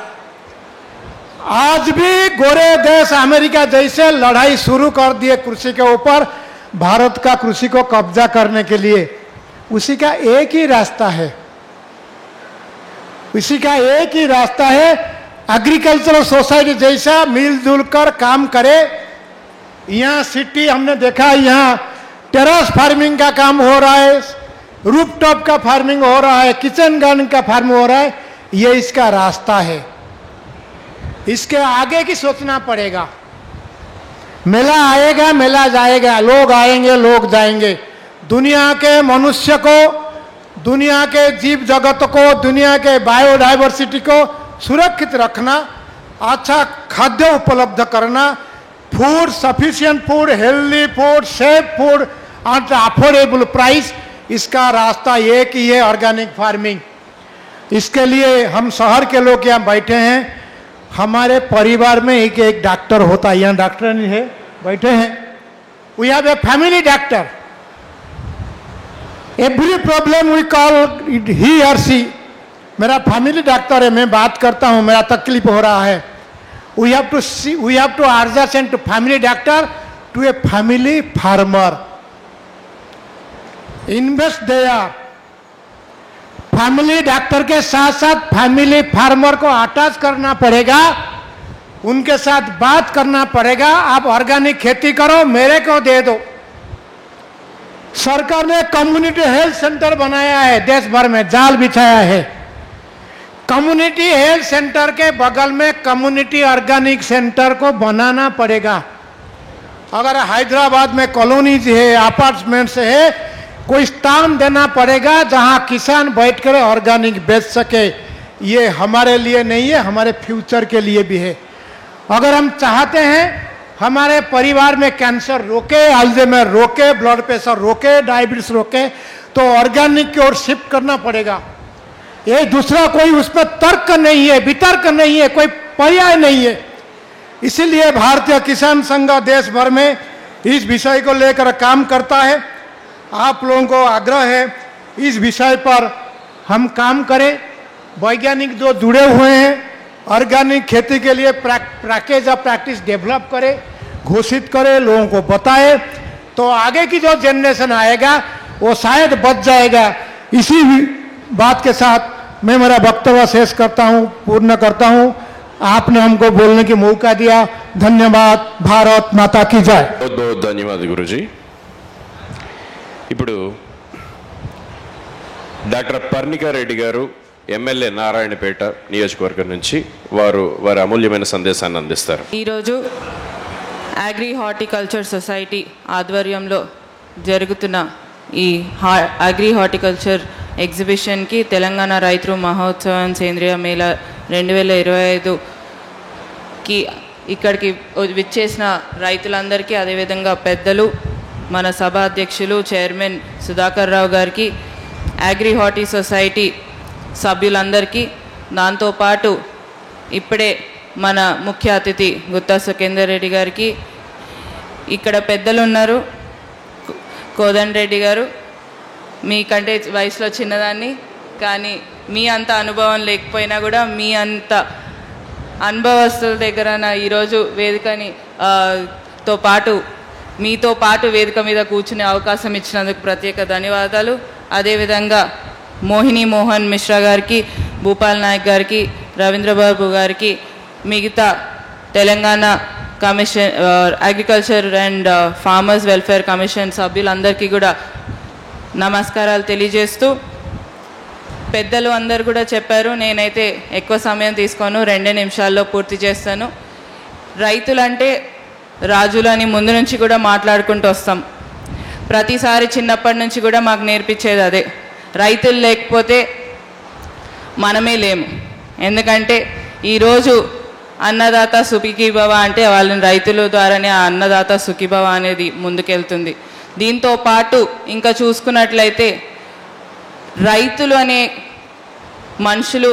आज भी गोरे देश अमेरिका जैसे लड़ाई शुरू कर दिए कृषि के ऊपर, भारत का कृषि को कब्जा करने के लिए। उसी का एक ही रास्ता है, इसी का एक ही रास्ता है, एग्रीकल्चरल सोसाइटी जैसा मिलजुल कर काम करे। यहाँ सिटी हमने देखा, यहाँ टेरेस फार्मिंग का काम हो रहा है, रूफटॉप का फार्मिंग हो रहा है, किचन गार्डन का फार्मिंग हो रहा है। ये इसका रास्ता है, इसके आगे की सोचना पड़ेगा। मेला आएगा, मेला जाएगा, लोग आएंगे, लोग जाएंगे। दुनिया के मनुष्य को, दुनिया के जीव जगत को, दुनिया के बायोडाइवर्सिटी को सुरक्षित रखना, अच्छा खाद्य उपलब्ध करना, food, sufficient food, healthy food, safe food at affordable price, इसका रास्ता एक ही है, ऑर्गेनिक फार्मिंग। इसके लिए हम शहर के लोग यहाँ बैठे हैं, हमारे परिवार में एक डॉक्टर होता है, यहाँ डॉक्टर नहीं है, बैठे हैं, we have a family doctor. Every problem we call ही और सी, मेरा फैमिली डॉक्टर है, मैं बात करता हूँ, मेरा तकलीफ हो रहा है। We have to adjust to family doctor to a family farmer, invest there. Family doctor के साथ साथ फैमिली फार्मर को अटैच करना पड़ेगा, उनके साथ बात करना पड़ेगा। आप ऑर्गेनिक खेती करो, मेरे को दे दो। सरकार ने कम्युनिटी हेल्थ सेंटर बनाया है, देश भर में जाल बिछाया है। कम्युनिटी हेल्थ सेंटर के बगल में कम्युनिटी ऑर्गेनिक सेंटर को बनाना पड़ेगा। अगर हैदराबाद में कॉलोनीज है, अपार्टमेंट्स है, कोई स्थान देना पड़ेगा जहां किसान बैठकर ऑर्गेनिक बेच सके। ये हमारे लिए नहीं है, हमारे फ्यूचर के लिए भी है। अगर हम चाहते हैं हमारे परिवार में कैंसर रोके, अल्जाइमर रोके, ब्लड प्रेशर रोके, डायबिटीज रोके, तो ऑर्गेनिक की ओर शिफ्ट करना पड़ेगा। ये दूसरा कोई उसमें तर्क नहीं है, वितर्क नहीं है, कोई पर्याय नहीं है। इसीलिए भारतीय किसान संघ देश भर में इस विषय को लेकर काम करता है। आप लोगों को आग्रह है इस विषय पर हम काम करें। वैज्ञानिक जो जुड़े हुए हैं, ऑर्गेनिक खेती के लिए पैकेज ऑफ प्रैक्टिस डेवलप करे, घोषित करे, लोगों को बताए, तो आगे की जो जनरेशन आएगा वो शायद बच जाएगा। इसी बात के साथ मैं मेरा वक्तव्य शेष करता हूँ, पूर्ण करता हूँ। आपने हमको बोलने की मौका दिया, धन्यवाद। भारत माता की जय। बहुत बहुत धन्यवाद गुरुजी। ఇప్పుడు డాక్టర్ పర్ణికా రెడ్డి గారు ఎమ్మెల్యే నారాయణపేట నియోజకవర్గం నుంచి వారి అమూల్యమైన సందేశాన్ని అందిస్తారు. ఈరోజు అగ్రి హార్టికల్చర్ సొసైటీ ఆధ్వర్యంలో జరుగుతున్న ఈ అగ్రి హార్టికల్చర్ ఎగ్జిబిషన్కి తెలంగాణ రైతు మహోత్సవం సేంద్రియ మేళా 2025కి ఇక్కడికి విచ్చేసిన రైతులందరికీ, అదేవిధంగా పెద్దలు, మన సభ అధ్యక్షులు చైర్మన్ సుధాకర్ రావు గారికి, అగ్రి హార్టి సొసైటీ సభ్యులందరికీ, దాంతోపాటు ఇప్పుడే మన ముఖ్య అతిథి గుత్తా సుఖేందర్ రెడ్డి గారికి, ఇక్కడ పెద్దలు ఉన్నారు కోదండ రెడ్డి గారు, మీకంటే వయసులో చిన్నదాన్ని, కానీ మీ అంత అనుభవం లేకపోయినా కూడా మీ అంత అనుభవస్తుల దగ్గర ఈరోజు వేదికని తో పాటు మీతో పాటు వేదిక మీద కూర్చునే అవకాశం ఇచ్చినందుకు ప్రత్యేక ధన్యవాదాలు. అదేవిధంగా మోహిని మోహన్ మిశ్రా గారికి, భూపాల్ నాయక్ గారికి, రవీంద్రబాబు గారికి, మిగతా Telangana commission agriculture and farmers welfare commission సభ్యులందరికీ కూడా నమస్కారాలు తెలియజేస్తూ, పెద్దలు అందరు కూడా చెప్పారు, నేనైతే ఎక్కువ సమయం తీసుకోను, 2 నిమిషాల్లో పూర్తి చేస్తాను. రైతులంటే రాజులని ముందు నుంచి కూడా మాట్లాడుకుంటూ వస్తాం. ప్రతిసారి చిన్నప్పటి నుంచి కూడా మాకు నేర్పించేది అదే, రైతులు లేకపోతే మనమే లేము. ఎందుకంటే ఈరోజు అన్నదాత సుఖీభవ అంటే వాళ్ళని రైతుల ద్వారానే ఆ అన్నదాత సుఖీభవ అనేది ముందుకెళ్తుంది. దీంతో పాటు ఇంకా చూసుకున్నట్లయితే రైతులు అనే మనుషులు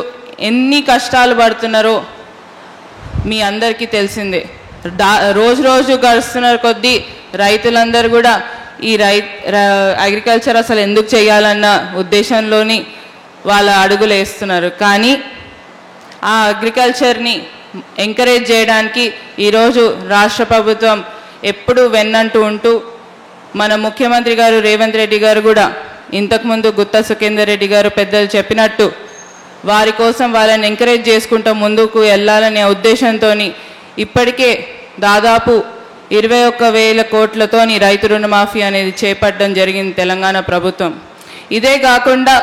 ఎన్ని కష్టాలు పడుతున్నారో మీ అందరికీ తెలిసిందే. రోజు రోజు గడుస్తున్న కొద్దీ రైతులందరూ కూడా ఈ అగ్రికల్చర్ అసలు ఎందుకు చేయాలన్న ఉద్దేశంలోని వాళ్ళ అడుగులు వేస్తున్నారు. కానీ ఆ అగ్రికల్చర్ని ఎంకరేజ్ చేయడానికి ఈరోజు రాష్ట్ర ప్రభుత్వం ఎప్పుడూ వెన్నంటూ ఉంటూ, మన ముఖ్యమంత్రి గారు రేవంత్ రెడ్డి గారు కూడా ఇంతకుముందు గుత్తా సుఖేందర్ రెడ్డి గారు పెద్దలు చెప్పినట్టు వారి కోసం వాళ్ళని ఎంకరేజ్ చేసుకుంటూ ముందుకు వెళ్ళాలనే ఉద్దేశంతో ఇప్పటికే దాదాపు 21,000 కోట్లతోని రైతు రుణమాఫీ అనేది చేపట్టడం జరిగింది తెలంగాణ ప్రభుత్వం. ఇదే కాకుండా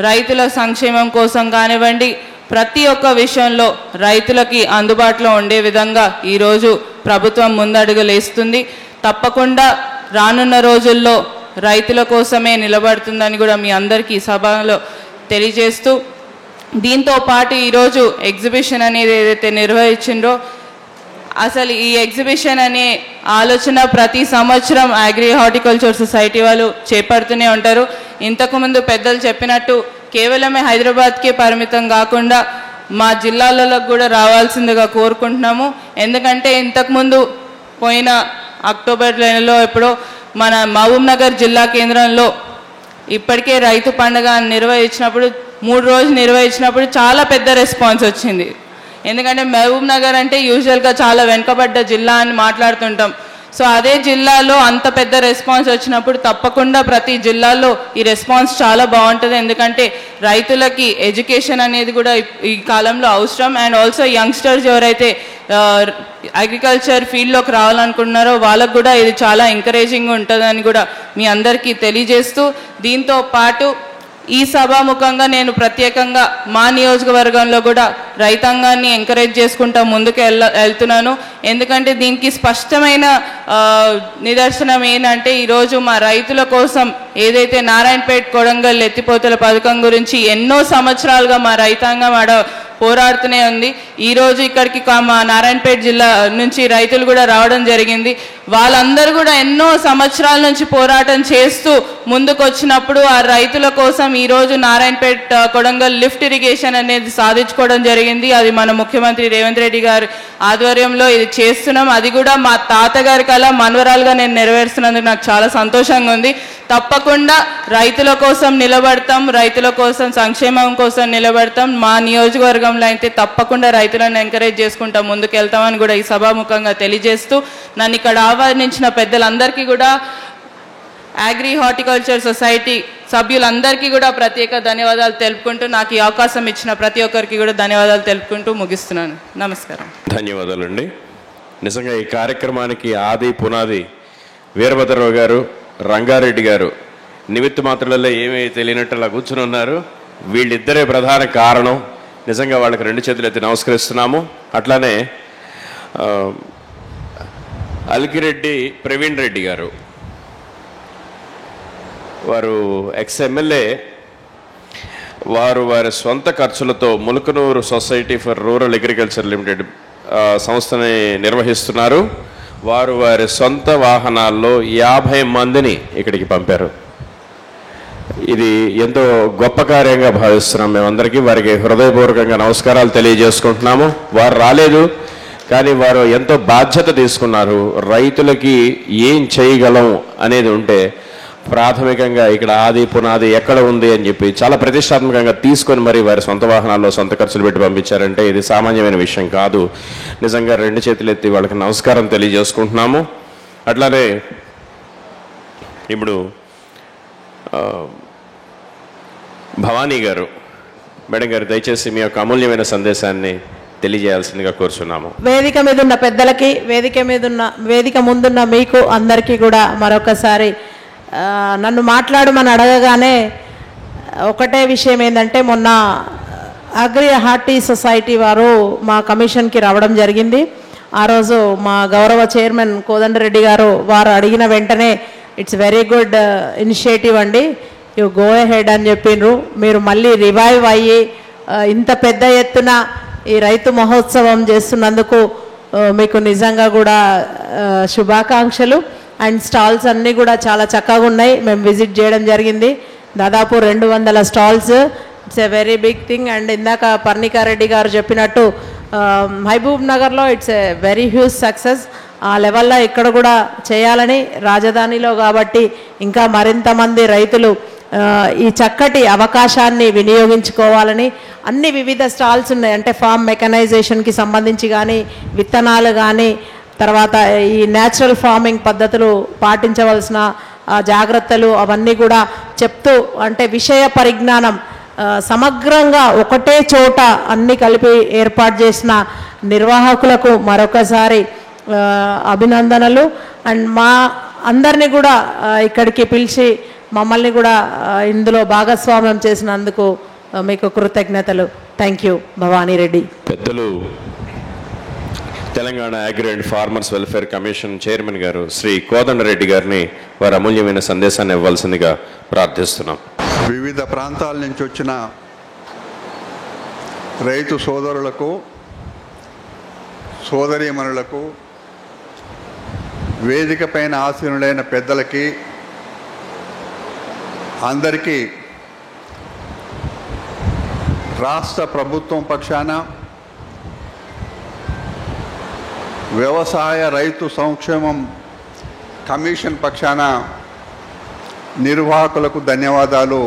రైతుల సంక్షేమం కోసం కానివ్వండి, ప్రతి ఒక్క విషయంలో రైతులకి అందుబాటులో ఉండే విధంగా ఈరోజు ప్రభుత్వం ముందడుగులు వేస్తుంది. తప్పకుండా రానున్న రోజుల్లో రైతుల కోసమే నిలబడుతుందని కూడా మీ అందరికీ సభలో తెలియజేస్తూ, దీంతో పాటు ఈరోజు ఎగ్జిబిషన్ అనేది ఏదైతే నిర్వహించిందో, అసలు ఈ ఎగ్జిబిషన్ అనే ఆలోచన ప్రతి సంవత్సరం అగ్రి హార్టికల్చర్ సొసైటీ వాళ్ళు చేపడుతూనే ఉంటారు. ఇంతకుముందు పెద్దలు చెప్పినట్టు కేవలమే హైదరాబాద్కే పరిమితం కాకుండా మా జిల్లాలలో కూడా రావాల్సిందిగా కోరుకుంటున్నాము. ఎందుకంటే ఇంతకుముందు పోయిన అక్టోబర్ నెలలో ఎప్పుడో మన మహబూబ్ నగర్ జిల్లా కేంద్రంలో ఇప్పటికే రైతు పండుగ నిర్వహించినప్పుడు 3 రోజులు నిర్వహించినప్పుడు చాలా పెద్ద రెస్పాన్స్ వచ్చింది. ఎందుకంటే మహబూబ్ నగర్ అంటే యూజువల్గా చాలా వెనుకబడ్డ జిల్లా అని మాట్లాడుతుంటాం. సో అదే జిల్లాలో అంత పెద్ద రెస్పాన్స్ వచ్చినప్పుడు తప్పకుండా ప్రతి జిల్లాలో ఈ రెస్పాన్స్ చాలా బాగుంటుంది. ఎందుకంటే రైతులకి ఎడ్యుకేషన్ అనేది కూడా ఈ కాలంలో అవసరం. అండ్ ఆల్సో యంగ్స్టర్స్ ఎవరైతే అగ్రికల్చర్ ఫీల్డ్లోకి రావాలనుకుంటున్నారో వాళ్ళకు కూడా ఇది చాలా ఎంకరేజింగ్ ఉంటుందని కూడా మీ అందరికీ తెలియజేస్తూ, దీంతో పాటు ఈ సభాముఖంగా నేను ప్రత్యేకంగా మా నియోజకవర్గంలో కూడా రైతాంగాన్ని ఎంకరేజ్ చేసుకుంటూ ముందుకు వెళ్తున్నాను. ఎందుకంటే దీనికి స్పష్టమైన నిదర్శనం ఏంటంటే, ఈరోజు మా రైతుల కోసం ఏదైతే నారాయణపేట కొడంగల్ ఎత్తిపోతల పథకం గురించి ఎన్నో సంవత్సరాలుగా మా రైతాంగం ఆడ పోరాడుతూనే ఉంది. ఈరోజు ఇక్కడికి మా నారాయణపేట జిల్లా నుంచి రైతులు కూడా రావడం జరిగింది. వాళ్ళందరూ కూడా ఎన్నో సంవత్సరాల నుంచి పోరాటం చేస్తూ ముందుకు వచ్చినప్పుడు ఆ రైతుల కోసం ఈరోజు నారాయణపేట కొడంగల్ లిఫ్ట్ ఇరిగేషన్ అనేది సాధించుకోవడం జరిగింది. అది మన ముఖ్యమంత్రి రేవంత్ రెడ్డి గారి ఆధ్వర్యంలో ఇది చేస్తున్నాం. అది కూడా మా తాతగారి కళ మనవరాలుగా నేను నెరవేరుస్తున్నందుకు నాకు చాలా సంతోషంగా ఉంది. తప్పకుండా రైతుల కోసం నిలబడతాం, రైతుల కోసం సంక్షేమం కోసం నిలబడతాం. మా నియోజకవర్గంలో అయితే తప్పకుండా రైతులను ఎంకరేజ్ చేసుకుంటా ముందుకు వెళ్తామని కూడా ఈ సభాముఖంగా తెలియజేస్తూ, నన్ను ఇక్కడ ఆహ్వానించిన పెద్దలందరికీ కూడా, అగ్రి హార్టికల్చర్ సొసైటీ సభ్యులందరికీ కూడా ప్రత్యేక ధన్యవాదాలు తెలుపుకుంటూ, నాకు ఈ అవకాశం ఇచ్చిన ప్రతి ఒక్కరికి కూడా ధన్యవాదాలు తెలుపుకుంటూ ముగిస్తున్నాను. నమస్కారం. ధన్యవాదాలండి. నిజంగా ఈ కార్యక్రమానికి ఆది పునాది వీరభద్రరావు గారు, రంగారెడ్డి గారు నిమిత్త మాత్రలలో ఏమీ తెలియనట్టు అలా కూర్చుని ఉన్నారు. వీళ్ళిద్దరే ప్రధాన కారణం. నిజంగా వాళ్ళకి 2 చేతులు ఎత్తి నమస్కరిస్తున్నాము. అట్లానే అల్కిరెడ్డి ప్రవీణ్ రెడ్డి గారు, వారు ఎక్స్-ఎమ్మెల్యే. వారు వారి సొంత ఖర్చులతో Mulkanoor society for rural agriculture limited సంస్థని నిర్వహిస్తున్నారు. వారు వారి సొంత వాహనాల్లో 50 మందిని ఇక్కడికి పంపారు. ఇది ఎంతో గొప్ప కార్యంగా భావిస్తున్నాం మేమందరికీ. వారికి హృదయపూర్వకంగా నమస్కారాలు తెలియజేసుకుంటున్నాము. వారు రాలేదు, కానీ వారు ఎంతో బాధ్యత తీసుకున్నారు. రైతులకి ఏం చేయగలం అనేది ఉంటే ప్రాథమికంగా ఇక్కడ ఆది పునాది ఎక్కడ ఉంది అని చెప్పి చాలా ప్రతిష్టాత్మకంగా తీసుకొని మరి వారి సొంత వాహనాల్లో సొంత ఖర్చులు పెట్టి పంపించారంటే ఇది సామాన్యమైన విషయం కాదు. నిజంగా 2 చేతులు ఎత్తి వాళ్ళకి నమస్కారం తెలియజేసుకుంటున్నాము. అట్లానే ఇప్పుడు భవానీ గారు, మేడం గారు దయచేసి మీ యొక్క అమూల్యమైన సందేశాన్ని తెలియజేయాల్సిందిగా కోరుచున్నాము. వేదిక మీద ఉన్న పెద్దలకి, వేదిక ముందున్న మీకు అందరికీ కూడా మరొకసారి నన్ను మాట్లాడమని అడగగానే ఒకటే విషయం ఏంటంటే, మొన్న అగ్రి హార్టీ సొసైటీ వారు మా కమిషన్కి రావడం జరిగింది. ఆ రోజు మా గౌరవ చైర్మన్ కోదండరెడ్డి గారు వారు అడిగిన వెంటనే ఇట్స్ వెరీ గుడ్ ఇనిషియేటివ్ అండి, యు గో అహెడ్ అని చెప్పిండ్రు. మీరు మళ్ళీ రివైవ్ అయ్యి ఇంత పెద్ద ఎత్తున ఈ రైతు మహోత్సవం చేస్తున్నందుకు మీకు నిజంగా కూడా శుభాకాంక్షలు. అండ్ స్టాల్స్ అన్నీ కూడా చాలా చక్కగా ఉన్నాయి. మేము విజిట్ చేయడం జరిగింది. దాదాపు 200 stalls. It's a very big thing. And ఇందాక పర్ణికారెడ్డి గారు చెప్పినట్టు మహబూబ్ నగర్లో it's a very huge success. ఆ లెవెల్లో ఇక్కడ కూడా చేయాలని, రాజధానిలో కాబట్టి ఇంకా మరింత మంది రైతులు ఈ చక్కటి అవకాశాన్ని వినియోగించుకోవాలని అన్ని వివిధ స్టాల్స్ ఉన్నాయి. అంటే ఫార్మ్ మెకనైజేషన్కి సంబంధించి కానీ, విత్తనాలు కానీ, తర్వాత ఈ న్యాచురల్ ఫార్మింగ్ పద్ధతులు పాటించవలసిన జాగ్రత్తలు అవన్నీ కూడా చెప్తూ, అంటే విషయ పరిజ్ఞానం సమగ్రంగా ఒకటే చోట అన్ని కలిపి ఏర్పాటు చేసిన నిర్వాహకులకు మరొకసారి అభినందనలు. అండ్ మా అందరినీ కూడా ఇక్కడికి పిలిచి మమ్మల్ని కూడా ఇందులో భాగస్వామ్యం చేసినందుకు మీకు కృతజ్ఞతలు. Thank you Bhavani Reddy. పెద్దలు Telangana agri and farmers welfare commission chairman గారు శ్రీ కోదండరెడ్డి గారిని వారి అమూల్యమైన సందేశాన్ని ఇవ్వాల్సిందిగా ప్రార్థిస్తున్నాం. వివిధ ప్రాంతాల నుంచి వచ్చిన రైతు సోదరులకు, సోదరీమణులకు, వేదిక పైన ఆసీనులైన పెద్దలకి అందరికీ రాష్ట్ర ప్రభుత్వం పక్షాన, వ్యవసాయ రైతు సంక్షేమం కమిషన్ పక్షాన నిర్వాహకులకు ధన్యవాదాలు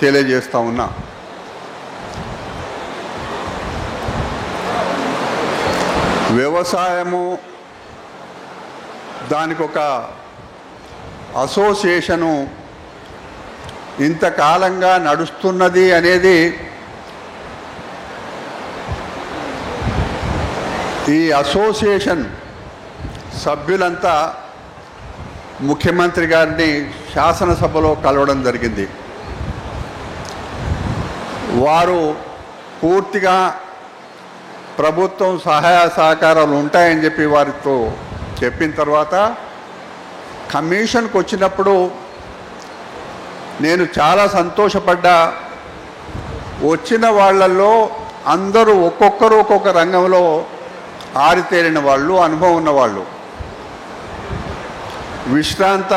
తెలియజేస్తా ఉన్నా. వ్యవసాయము దానికి ఒక అసోసియేషను ఇంతకాలంగా నడుస్తున్నది అనేది ఈ అసోసియేషన్ సభ్యులంతా ముఖ్యమంత్రి గారిని శాసనసభలో కలవడం జరిగింది. వారు పూర్తిగా ప్రభుత్వం సహాయ సహకారాలు ఉంటాయని చెప్పి వారితో చెప్పిన తర్వాత కమిషన్కి వచ్చినప్పుడు నేను చాలా సంతోషపడ్డా. వచ్చిన వాళ్ళల్లో అందరూ ఒక్కొక్కరు ఒక్కొక్క రంగంలో ఆరితేరిన వాళ్ళు, అనుభవం ఉన్నవాళ్ళు. విశ్రాంత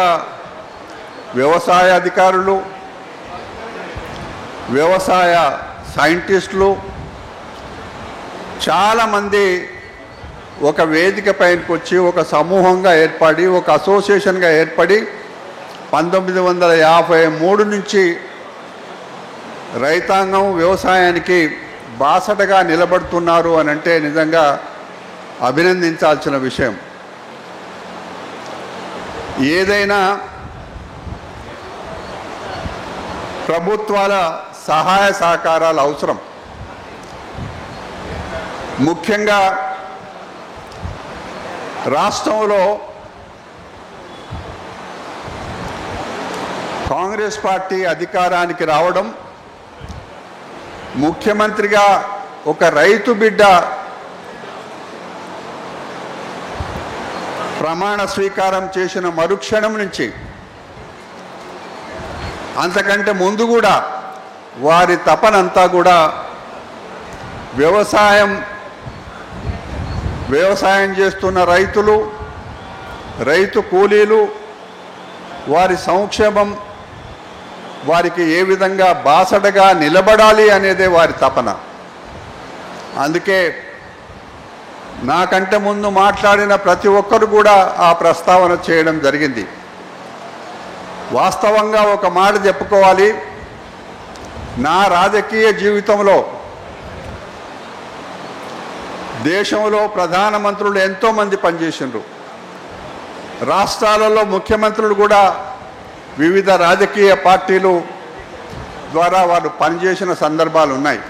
వ్యవసాయ అధికారులు, వ్యవసాయ సైంటిస్టులు చాలామంది ఒక వేదిక పైనకి వచ్చి ఒక సమూహంగా ఏర్పడి, ఒక అసోసియేషన్గా ఏర్పడి 1953 నుంచి రైతాంగం వ్యవసాయానికి బాసటగా నిలబడుతున్నారు అని అంటే నిజంగా అభినందించాల్సిన విషయం. ఏదైనా ప్రభుత్వాల సహాయ సహకారాలు అవసరం. ముఖ్యంగా రాష్ట్రంలో కాంగ్రెస్ పార్టీ అధికారానికి రావడం, ముఖ్యమంత్రిగా ఒక రైతు బిడ్డ ప్రమాణ స్వీకారం చేసిన మరుక్షణం నుంచి, అంతకంటే ముందు కూడా వారి తపనంతా కూడా వ్యవసాయం చేస్తున్న రైతులు, రైతు కూలీలు, వారి సంక్షేమం, వారికి ఏ విధంగా బాసటగా నిలబడాలి అనేదే వారి తపన. అందుకే నాకంటే ముందు మాట్లాడిన ప్రతి ఒక్కరు కూడా ఆ ప్రస్తావన చేయడం జరిగింది. వాస్తవంగా ఒక మాట చెప్పుకోవాలి, నా రాజకీయ జీవితంలో దేశంలో ప్రధానమంత్రులు ఎంతోమంది పనిచేసిండ్రు, రాష్ట్రాలలో ముఖ్యమంత్రులు కూడా వివిధ రాజకీయ పార్టీలు ద్వారా వారు పనిచేసిన సందర్భాలు ఉన్నాయి.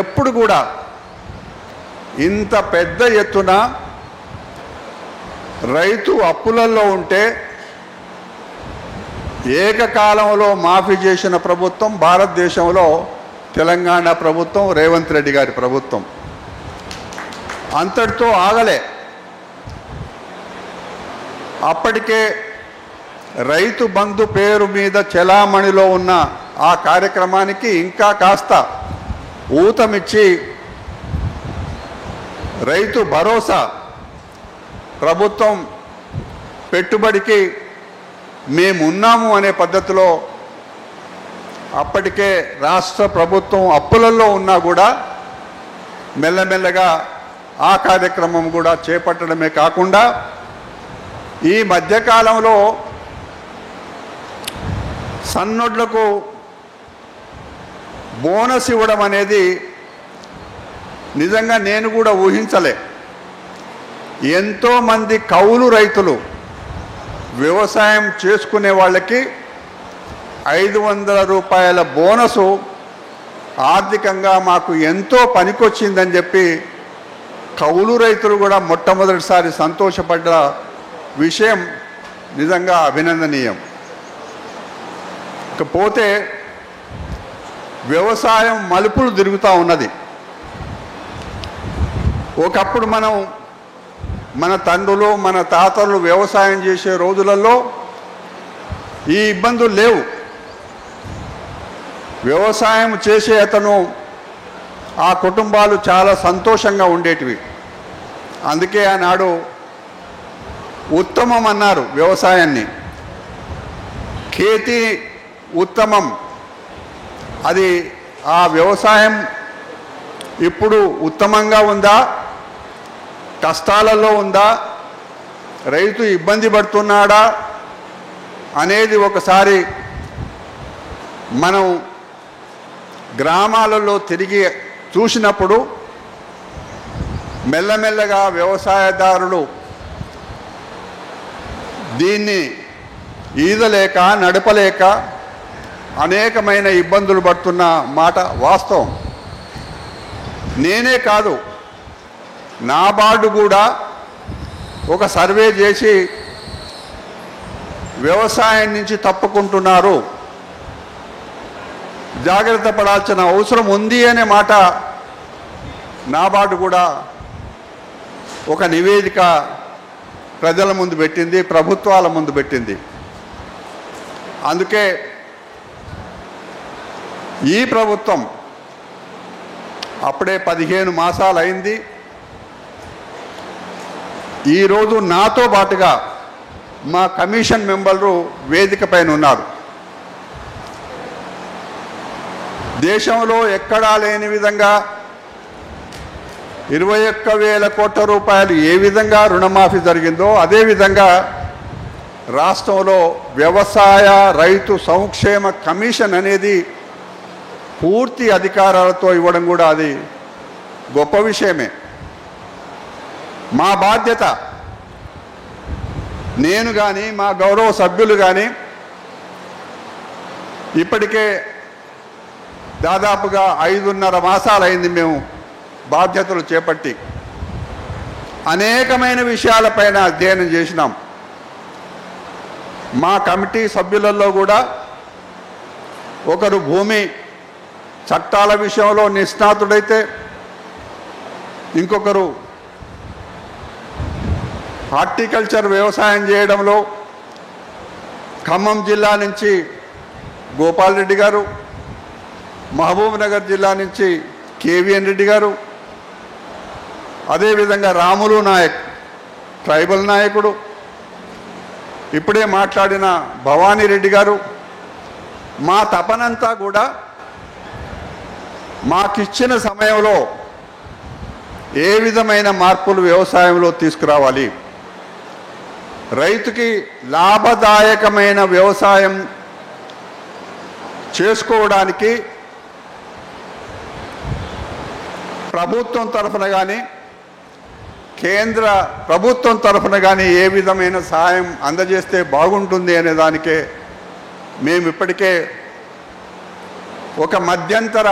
ఎప్పుడు కూడా ఇంత పెద్ద ఎత్తున రైతు అప్పులలో ఉంటే ఏకకాలంలో మాఫీ చేసిన ప్రభుత్వం భారతదేశంలో తెలంగాణ ప్రభుత్వం, రేవంత్ రెడ్డి గారి ప్రభుత్వం. అంతటితో ఆగలే. అప్పటికే రైతు బంధు పేరు మీద చెలామణిలో ఉన్న ఆ కార్యక్రమానికి ఇంకా కాస్త ఊతమిచ్చి రైతు భరోసా ప్రభుత్వం పెట్టుబడికి మేమున్నాము అనే పద్ధతిలో అప్పటికే రాష్ట్ర ప్రభుత్వం అప్పులలో ఉన్నా కూడా మెల్లమెల్లగా ఆ కార్యక్రమం కూడా చేపట్టడమే కాకుండా ఈ మధ్యకాలంలో సన్నొడ్లకు బోనస్ ఇవ్వడం అనేది నిజంగా నేను కూడా ఊహించలే. ఎంతోమంది కౌలు రైతులు వ్యవసాయం చేసుకునే వాళ్ళకి 500 రూపాయల బోనసు ఆర్థికంగా మాకు ఎంతో పనికొచ్చిందని చెప్పి కౌలు రైతులు కూడా మొట్టమొదటిసారి సంతోషపడ్డ విషయం నిజంగా అభినందనీయం. ఇకపోతే వ్యవసాయం మలుపులు తిరుగుతూ ఉన్నది. ఒకప్పుడు మన తండ్రులు మన తాతలు వ్యవసాయం చేసే రోజులలో ఈ ఇబ్బందులు లేవు. వ్యవసాయం చేసే అతను ఆ కుటుంబాలు చాలా సంతోషంగా ఉండేటివి. అందుకే ఆనాడు ఉత్తమం అన్నారు వ్యవసాయాన్ని. ఖేతీ ఉత్తమం. అది ఆ వ్యవసాయం ఇప్పుడు ఉత్తమంగా ఉందా, కష్టాలలో ఉందా, రైతు ఇబ్బంది పడుతున్నాడా అనేది ఒకసారి మనం గ్రామాలలో తిరిగి చూసినప్పుడు మెల్లమెల్లగా వ్యవసాయదారులు దీన్ని ఈదలేక నడపలేక అనేకమైన ఇబ్బందులు పడుతున్న మాట వాస్తవం. నేనే కాదు, నాబార్డు కూడా ఒక సర్వే చేసి వ్యవసాయం నుంచి తప్పుకుంటున్నారు, జాగ్రత్త పడాల్సిన అవసరం ఉంది అనే మాట నాబార్డు కూడా ఒక నివేదిక ప్రజల ముందు పెట్టింది, ప్రభుత్వాల ముందు పెట్టింది. అందుకే ఈ ప్రభుత్వం అప్పుడే 15 మాసాలు అయింది. ఈరోజు నాతో పాటుగా మా కమిషన్ మెంబర్లు వేదిక పైన ఉన్నారు. దేశంలో ఎక్కడా లేని విధంగా 21,000 కోట్ల రూపాయలు ఏ విధంగా రుణమాఫీ జరిగిందో అదేవిధంగా రాష్ట్రంలో వ్యవసాయ రైతు సంక్షేమ కమిషన్ అనేది పూర్తి అధికారాలతో ఇవ్వడం కూడా అది గొప్ప విషయమే. మా బాధ్యత, నేను కానీ మా గౌరవ సభ్యులు కానీ ఇప్పటికే దాదాపుగా 5.5 మాసాలైంది మేము బాధ్యతలు చేపట్టి. అనేకమైన విషయాలపైన అధ్యయనం చేసినాం. మా కమిటీ సభ్యులలో కూడా ఒకరు భూమి చట్టాల విషయంలో నిష్ణాతుడైతే ఇంకొకరు హార్టికల్చర్ వ్యవసాయం చేయడంలో ఖమ్మం జిల్లా నుంచి గోపాల్ రెడ్డి గారు, మహబూబ్ నగర్ జిల్లా నుంచి కేవీఎన్ రెడ్డి గారు, అదేవిధంగా రాములు నాయక్ ట్రైబల్ నాయకుడు, ఇప్పుడే మాట్లాడిన భవానీ రెడ్డి గారు. మా తపనంతా కూడా మాకిచ్చిన సమయంలో ఏ విధమైన మార్పులు వ్యవసాయంలో తీసుకురావాలి, రైతుకి లాభదాయకమైన వ్యవసాయం చేసుకోవడానికి ప్రభుత్వం తరఫున కానీ కేంద్ర ప్రభుత్వం తరఫున కానీ ఏ విధమైన సహాయం అందజేస్తే బాగుంటుంది అనే దానికే మేము ఇప్పటికే ఒక మధ్యంతర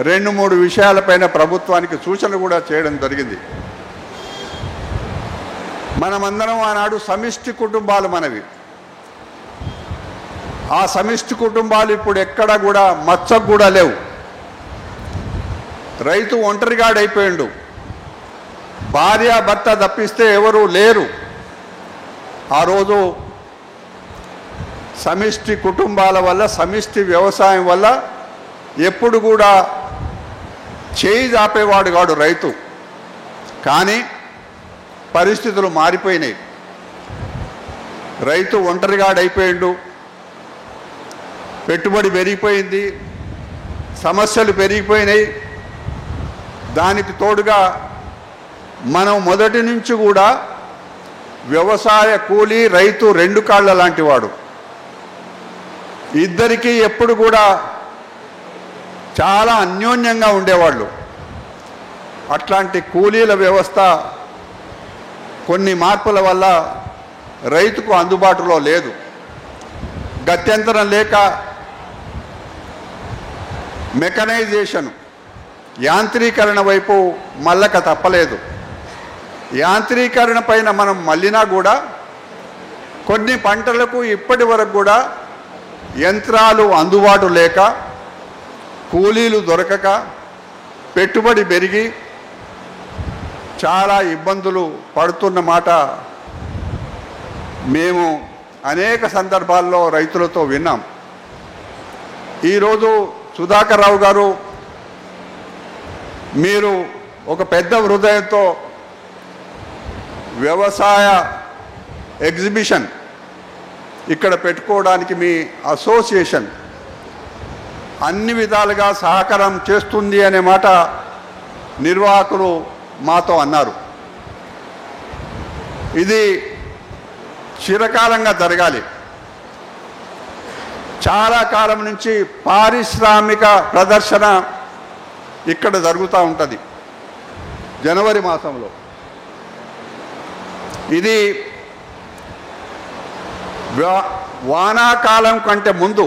2-3 విషయాలపైన ప్రభుత్వానికి సూచనలు కూడా చేయడం జరిగింది. మనమందరం ఆనాడు సమిష్టి కుటుంబాలు మనవి. ఆ సమిష్టి కుటుంబాలు ఇప్పుడు ఎక్కడ కూడా మచ్చకు కూడా లేవు. రైతు ఒంటరిగాడైపోయిండు. భార్య భర్త తప్పిస్తే ఎవరు లేరు. ఆ రోజు సమిష్టి కుటుంబాల వల్ల, సమిష్టి వ్యవసాయం వల్ల ఎప్పుడు కూడా చేయి జాపేవాడు కాడు రైతు. కానీ పరిస్థితులు మారిపోయినాయి. రైతు ఒంటరిగాడైపోయిండు. పెట్టుబడి పెరిగిపోయింది, సమస్యలు పెరిగిపోయినాయి. దానికి తోడుగా మనం మొదటి నుంచి కూడా వ్యవసాయ కూలీ రైతు 2 కాళ్ళ లాంటి వాడు. ఇద్దరికీ ఎప్పుడు కూడా చాలా అన్యోన్యంగా ఉండేవాళ్ళు. అట్లాంటి కూలీల వ్యవస్థ కొన్ని మార్పుల వల్ల రైతుకు అందుబాటులో లేదు. గత్యంతరం లేక మెకనైజేషన్, యాంత్రీకరణ వైపు మళ్ళక తప్పలేదు. యాంత్రీకరణ పైన మనం మళ్ళినా కూడా కొన్ని పంటలకు ఇప్పటి వరకు కూడా యంత్రాలు అందుబాటు లేక, కూలీలు దొరకక, పెట్టుబడి పెరిగి చాలా ఇబ్బందులు పడుతున్న మాట మేము అనేక సందర్భాల్లో రైతులతో విన్నాం. ఈరోజు సుధాకర్ రావు గారు మీరు ఒక పెద్ద హృదయంతో వ్యవసాయ ఎగ్జిబిషన్ ఇక్కడ పెట్టుకోవడానికి మీ అసోసియేషన్ అన్ని విధాలుగా సహకారం చేస్తుంది అనే మాట నిర్వాహకులు మాతో అన్నారు. ఇది చిరకాలంగా జరగాలి. చాలా కాలం నుంచి పారిశ్రామిక ప్రదర్శన ఇక్కడ జరుగుతూ ఉంటుంది జనవరి మాసంలో. ఇది వానాకాలం కంటే ముందు,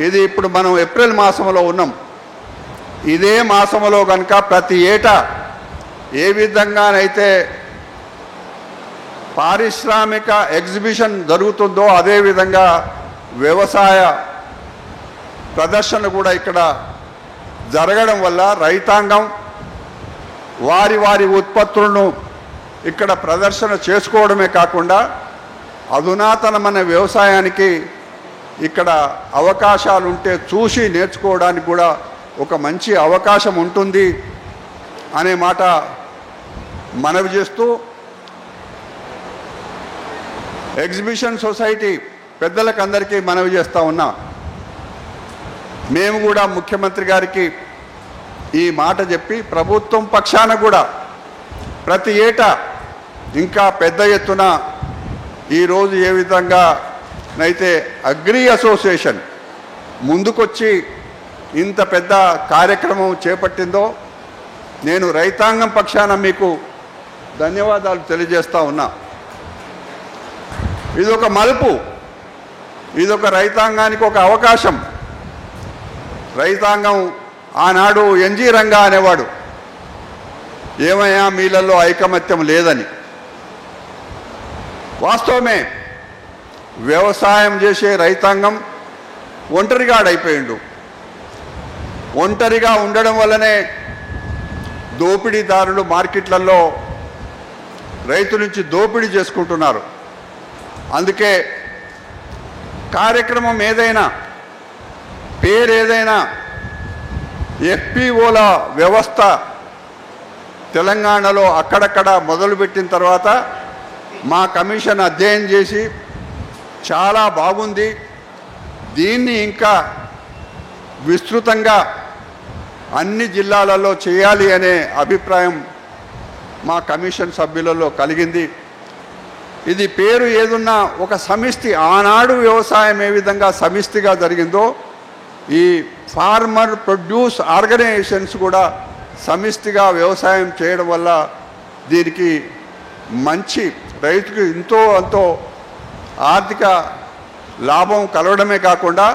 ఇది ఇప్పుడు మనం ఏప్రిల్ మాసంలో ఉన్నాం. ఇదే మాసంలో కనుక ప్రతి ఏటా ఏ విధంగానైతే పారిశ్రామిక ఎగ్జిబిషన్ జరుగుతుందో అదేవిధంగా వ్యవసాయ ప్రదర్శన కూడా ఇక్కడ జరగడం వల్ల రైతాంగం వారి వారి ఉత్పత్తులను ఇక్కడ ప్రదర్శన చేసుకోవడమే కాకుండా అధునాతనమైన వ్యవసాయానికి ఇక్కడ అవకాశాలు ఉంటే చూసి నేర్చుకోవడానికి కూడా ఒక మంచి అవకాశం ఉంటుంది అనే మాట మనవి చేస్తూ, ఎగ్జిబిషన్ సొసైటీ పెద్దలకు అందరికీ మనవి చేస్తూ ఉన్నా, మేము కూడా ముఖ్యమంత్రి గారికి ఈ మాట చెప్పి ప్రభుత్వం పక్షాన కూడా ప్రతి ఏటా ఇంకా పెద్ద ఎత్తున ఈరోజు ఏ విధంగా అయితే అగ్రి అసోసియేషన్ ముందుకొచ్చి ఇంత పెద్ద కార్యక్రమం చేపట్టిందో నేను రైతాంగం పక్షాన మీకు ధన్యవాదాలు తెలియజేస్తూ ఉన్నా. ఇదొక మలుపు, ఇదొక రైతాంగానికి ఒక అవకాశం. రైతాంగం ఆనాడు ఎన్జీ రంగా అనేవాడు, ఏమయ్యా మీలలో ఐకమత్యం లేదని. వాస్తవమే, వ్యవసాయం చేసే రైతాంగం ఒంటరిగాడైపోయిండు. ఒంటరిగా ఉండడం వల్లనే దోపిడీదారులు మార్కెట్లలో రైతు నుంచి దోపిడీ చేసుకుంటున్నారు. అందుకే కార్యక్రమం ఏదైనా, పేరేదైనా, ఎఫ్పిఓల వ్యవస్థ తెలంగాణలో అక్కడక్కడ మొదలుపెట్టిన తర్వాత మా కమిషన్ అధ్యయనం చేసి చాలా బాగుంది, దీన్ని ఇంకా విస్తృతంగా అన్ని జిల్లాలలో చేయాలి అనే అభిప్రాయం మా కమిషన్ సభ్యులలో కలిగింది. ఇది పేరు ఏదున్నా ఒక సమిష్టి, ఆనాడు వ్యవసాయం ఏ విధంగా సమిష్టిగా జరిగిందో ఈ ఫార్మర్ ప్రొడ్యూస్ ఆర్గనైజేషన్స్ కూడా సమిష్టిగా వ్యవసాయం చేయడం వల్ల దీనికి మంచి రైతుకు అంతో ఆర్థిక లాభం కలవడమే కాకుండా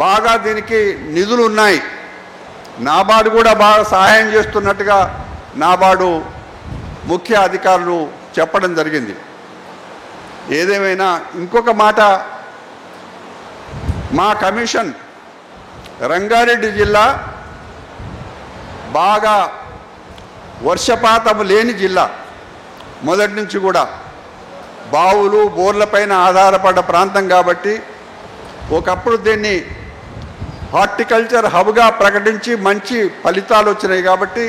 బాగా దీనికి నిధులు ఉన్నాయి. నాబార్డు కూడా బాగా సహాయం చేస్తున్నట్టుగా నాబార్డు ముఖ్య అధికారులు చెప్పడం జరిగింది. ఏదేమైనా ఇంకొక మాట, మా కమిషన్ రంగారెడ్డి జిల్లా బాగా వర్షపాతం లేని జిల్లా, మొదటి నుంచి కూడా బావులు బోర్లపైన ఆధారపడ్డ ప్రాంతం కాబట్టి ఒకప్పుడు దీన్ని హార్టికల్చర్ హబ్గా ప్రకటించి మంచి ఫలితాలు వచ్చినాయి కాబట్టి